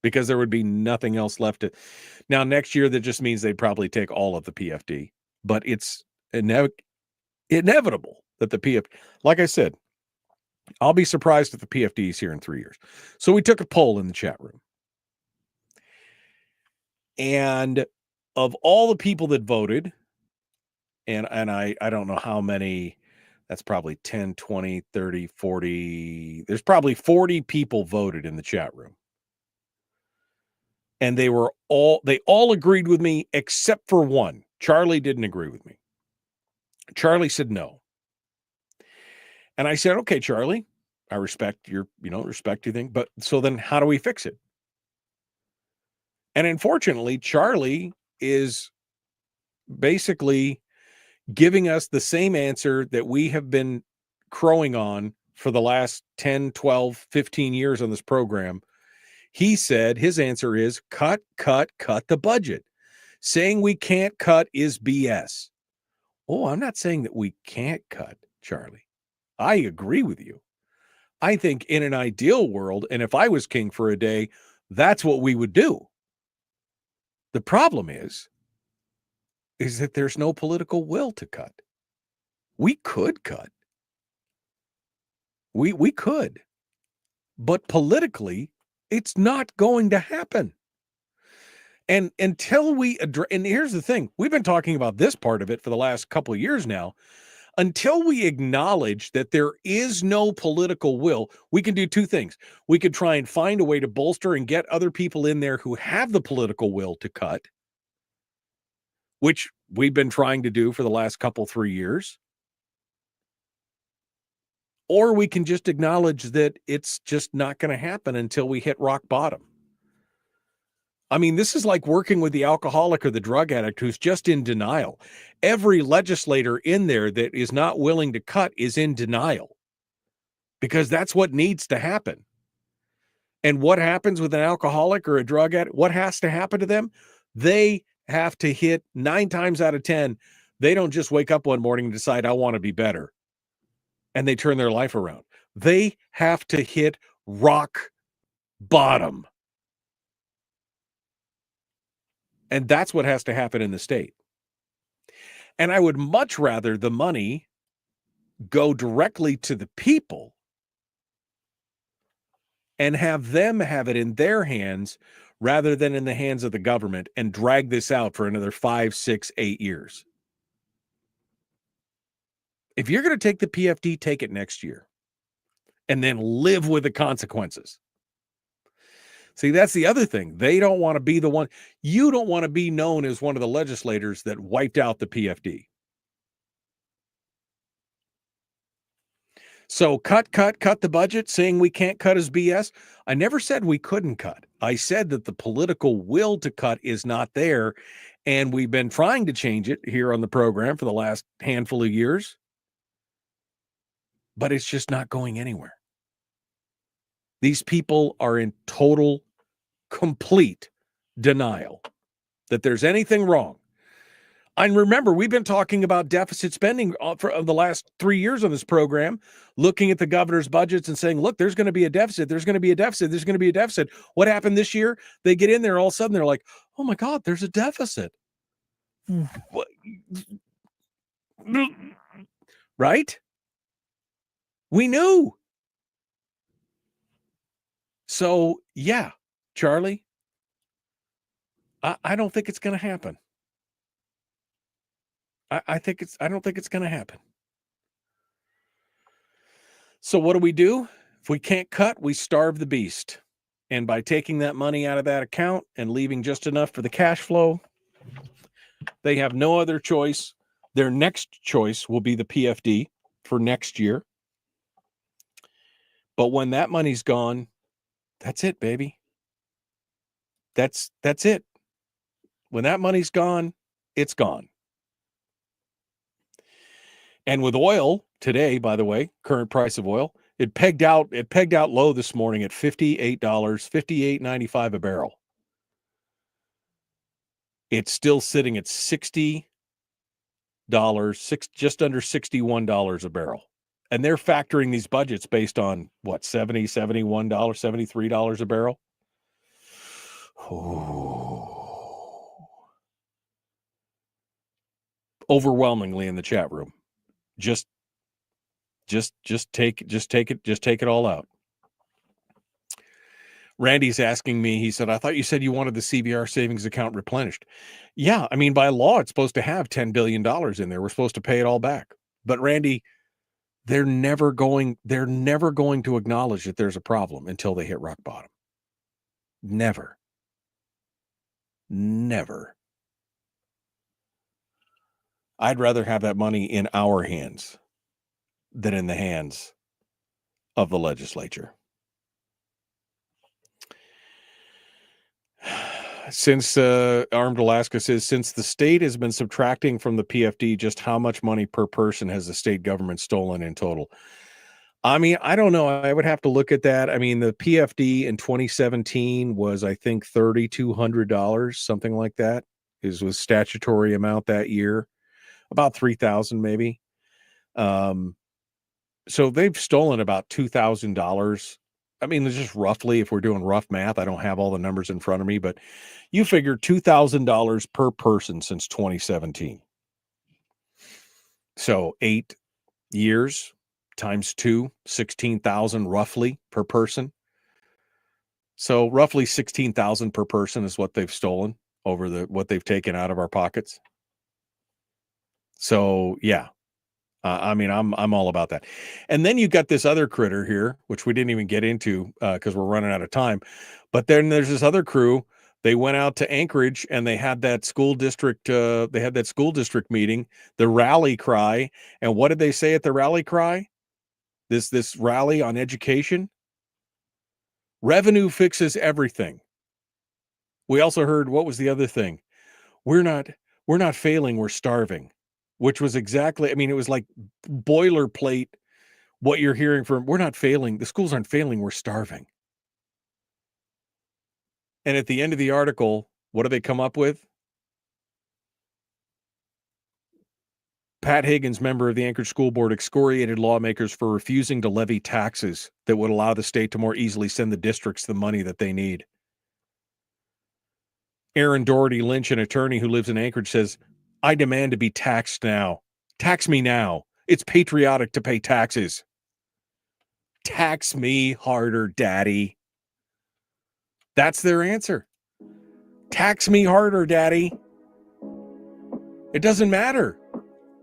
because there would be nothing else left to. Now, next year, that just means they'd probably take all of the PFD, but it's inevitable that the PFD, like I said, I'll be surprised if the PFD is here in 3 years. So we took a poll in the chat room. And of all the people that voted, and I don't know how many, that's probably 10, 20, 30, 40. There's probably 40 people voted in the chat room. And they all agreed with me except for one. Charlie didn't agree with me. Charlie said no. And I said, okay, Charlie, I respect your thing, but so then how do we fix it? And unfortunately, Charlie is basically giving us the same answer that we have been crowing on for the last 10, 12, 15 years on this program. He said his answer is cut the budget. Saying we can't cut is BS. Oh, I'm not saying that we can't cut, Charlie. I agree with you. I think in an ideal world, and if I was king for a day, that's what we would do. The problem is that there's no political will to cut. We could cut. We could. But politically, it's not going to happen. And until we address, and here's the thing, we've been talking about this part of it for the last couple of years now. Until we acknowledge that there is no political will, we can do two things. We could try and find a way to bolster and get other people in there who have the political will to cut, which we've been trying to do for the last 3 years. Or we can just acknowledge that it's just not going to happen until we hit rock bottom. I mean, this is like working with the alcoholic or the drug addict who's just in denial. Every legislator in there that is not willing to cut is in denial because that's what needs to happen. And what happens with an alcoholic or a drug addict? What has to happen to them? They have to hit 9 times out of 10. They don't just wake up one morning and decide, I want to be better. And they turn their life around. They have to hit rock bottom. And that's what has to happen in the state. And I would much rather the money go directly to the people and have them have it in their hands rather than in the hands of the government and drag this out for another 5, 6, 8 years. If you're going to take the PFD, take it next year and then live with the consequences. See, that's the other thing. They don't want to be the one. You don't want to be known as one of the legislators that wiped out the PFD. So cut the budget, saying we can't cut is BS. I never said we couldn't cut. I said that the political will to cut is not there. And we've been trying to change it here on the program for the last handful of years. But it's just not going anywhere. These people are in total, complete denial. that there's anything wrong. And remember, we've been talking about deficit spending for the last 3 years on this program, looking at the governor's budgets and saying, look, there's going to be a deficit. There's going to be a deficit. There's going to be a deficit. What happened this year? They get in there, all of a sudden they're like, oh my God, there's a deficit. What? Right? We knew. So, yeah, Charlie, I don't think it's going to happen. I don't think it's going to happen. So what do? If we can't cut, we starve the beast. And by taking that money out of that account and leaving just enough for the cash flow, they have no other choice. Their next choice will be the PFD for next year. But when that money's gone, that's it, baby. That's it. When that money's gone, it's gone. And with oil today, by the way, current price of oil, it pegged out low this morning at $58, $58.95 a barrel. It's still sitting at $60, just under $61 a barrel. And they're factoring these budgets based on what, $70, $71, $73 a barrel. Oh. Overwhelmingly in the chat room. Just take it all out. Randy's asking me, he said, I thought you said you wanted the CBR savings account replenished. Yeah, I mean, by law, it's supposed to have $10 billion in there. We're supposed to pay it all back. But Randy, they're never going to acknowledge that there's a problem until they hit rock bottom. Never. I'd rather have that money in our hands than in the hands of the legislature. Since Armed Alaska says, since the state has been subtracting from the PFD, just how much money per person has the state government stolen in total? I mean, I don't know. I would have to look at that. I mean, the PFD in 2017 was, I think, $3,200, something like that, was statutory amount that year. About $3,000 maybe. So they've stolen about $2,000. I mean, it's just roughly, if we're doing rough math, I don't have all the numbers in front of me, but you figure $2,000 per person since 2017. So 8 years times 2, 16,000 roughly per person. So roughly 16,000 per person is what they've stolen over what they've taken out of our pockets. So yeah, I mean, I'm all about that. And then you got this other critter here, which we didn't even get into because we're running out of time. But then there's this other crew. They went out to Anchorage and they had that school district. Meeting, the rally cry. And what did they say at the rally cry? This rally on education. Revenue fixes everything. We also heard, what was the other thing? We're not failing. We're starving. Which was exactly, I mean, it was like boilerplate what you're hearing from, we're not failing. The schools aren't failing. We're starving. And at the end of the article, what do they come up with? Pat Higgins, member of the Anchorage School Board, excoriated lawmakers for refusing to levy taxes that would allow the state to more easily send the districts the money that they need. Aaron Doherty Lynch, an attorney who lives in Anchorage, says, I demand to be taxed now. Tax me now. It's patriotic to pay taxes. Tax me harder, Daddy. That's their answer. Tax me harder, Daddy. It doesn't matter.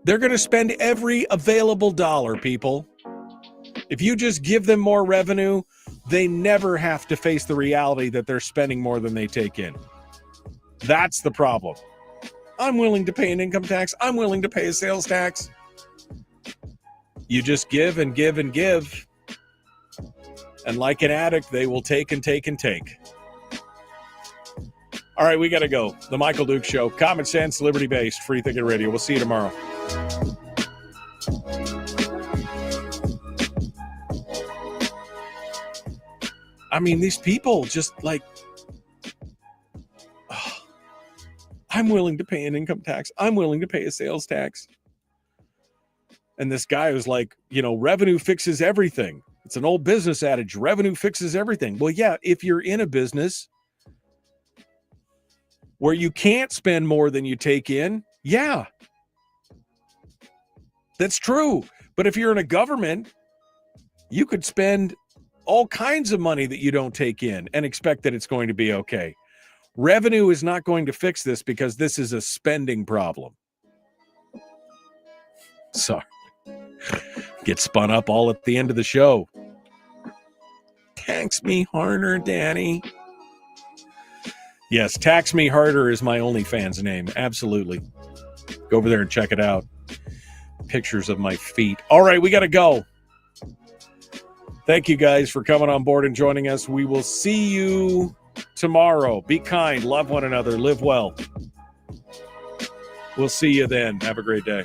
They're going to spend every available dollar, people. If you just give them more revenue, they never have to face the reality that they're spending more than they take in. That's the problem. I'm willing to pay an income tax. I'm willing to pay a sales tax. You just give and give and give. And like an addict, they will take and take and take. All right, we got to go. The Michael Dukes Show. Common sense, liberty-based, free thinking radio. We'll see you tomorrow. I mean, these people just like... I'm willing to pay an income tax. I'm willing to pay a sales tax. And this guy was like, revenue fixes everything. It's an old business adage. Revenue fixes everything. Well, yeah, if you're in a business where you can't spend more than you take in, yeah, that's true. But if you're in a government, you could spend all kinds of money that you don't take in and expect that it's going to be okay. Revenue is not going to fix this because this is a spending problem. Sorry. Get spun up all at the end of the show. Tax me harder, Danny. Yes, Tax Me Harder is my OnlyFans name. Absolutely. Go over there and check it out. Pictures of my feet. All right, we got to go. Thank you guys for coming on board and joining us. We will see you tomorrow. Be kind, love one another, live well. We'll see you then. Have a great day.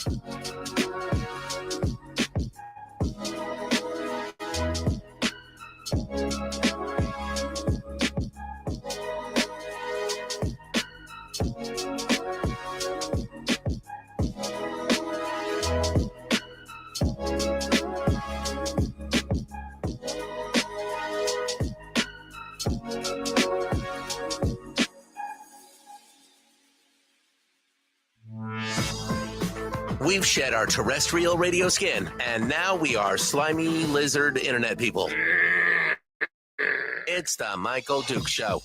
We've shed our terrestrial radio skin, and now we are slimy lizard internet people. It's the Michael Duke Show.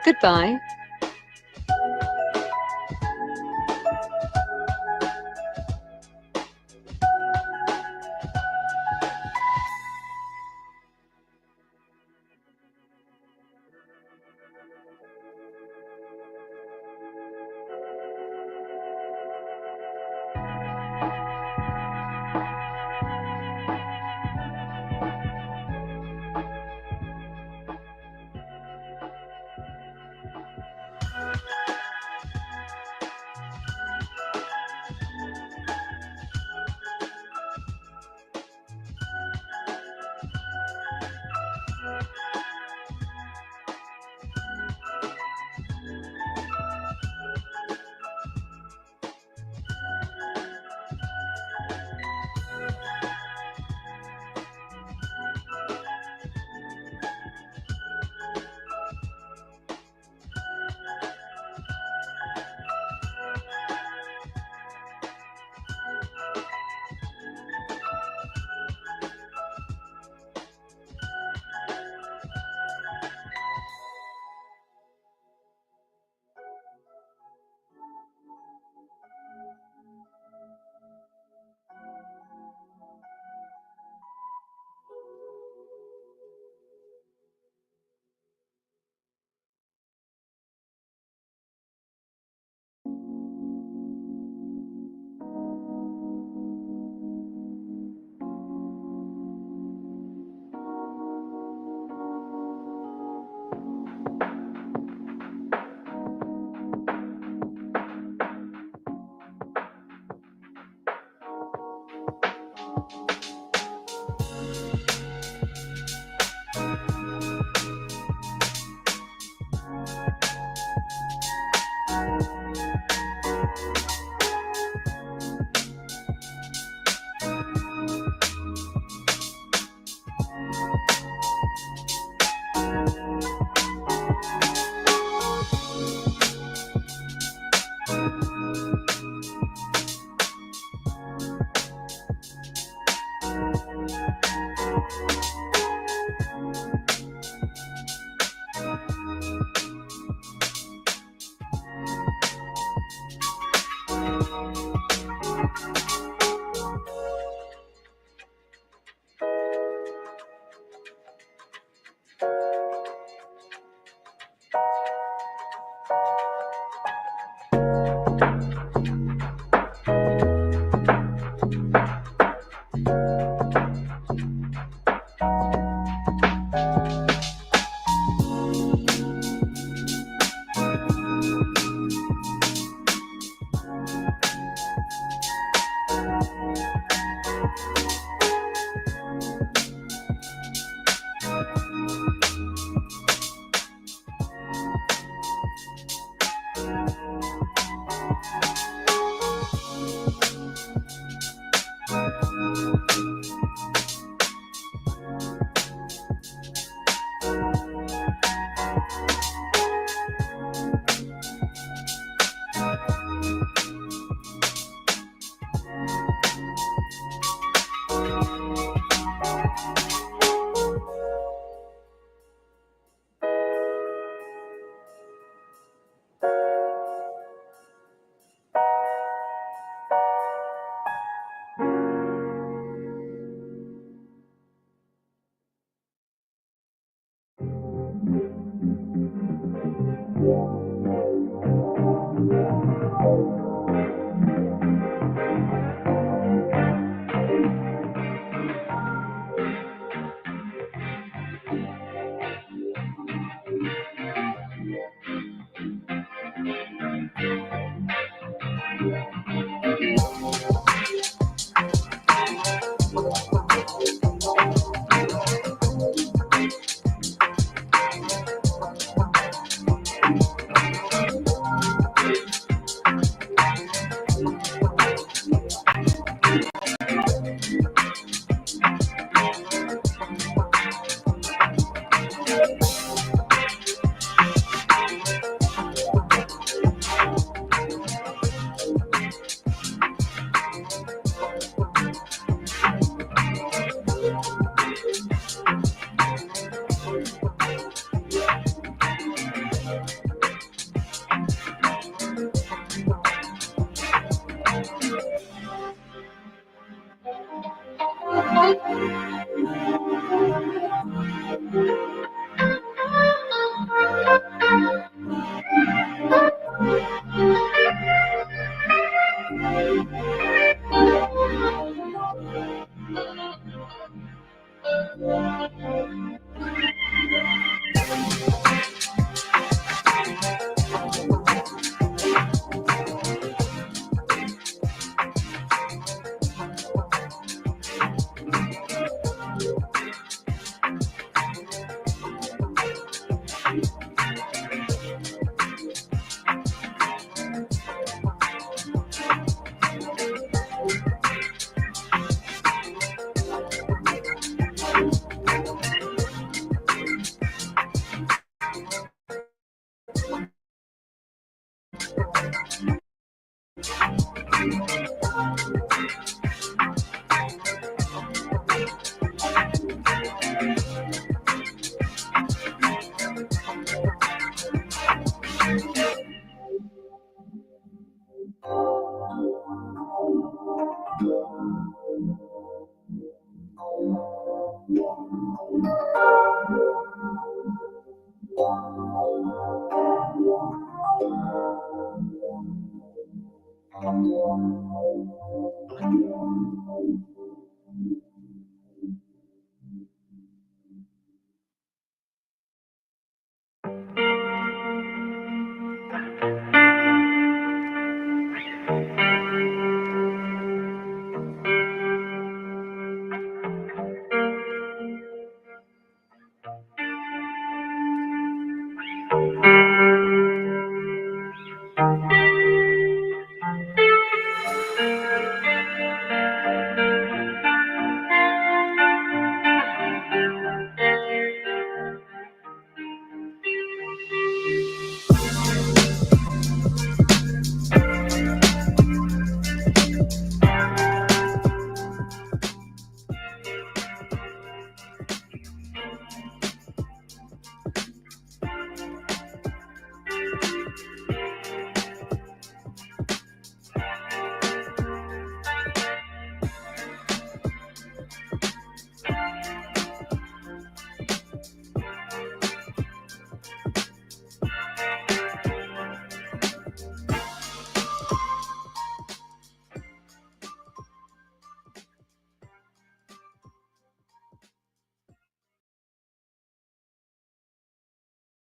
Goodbye.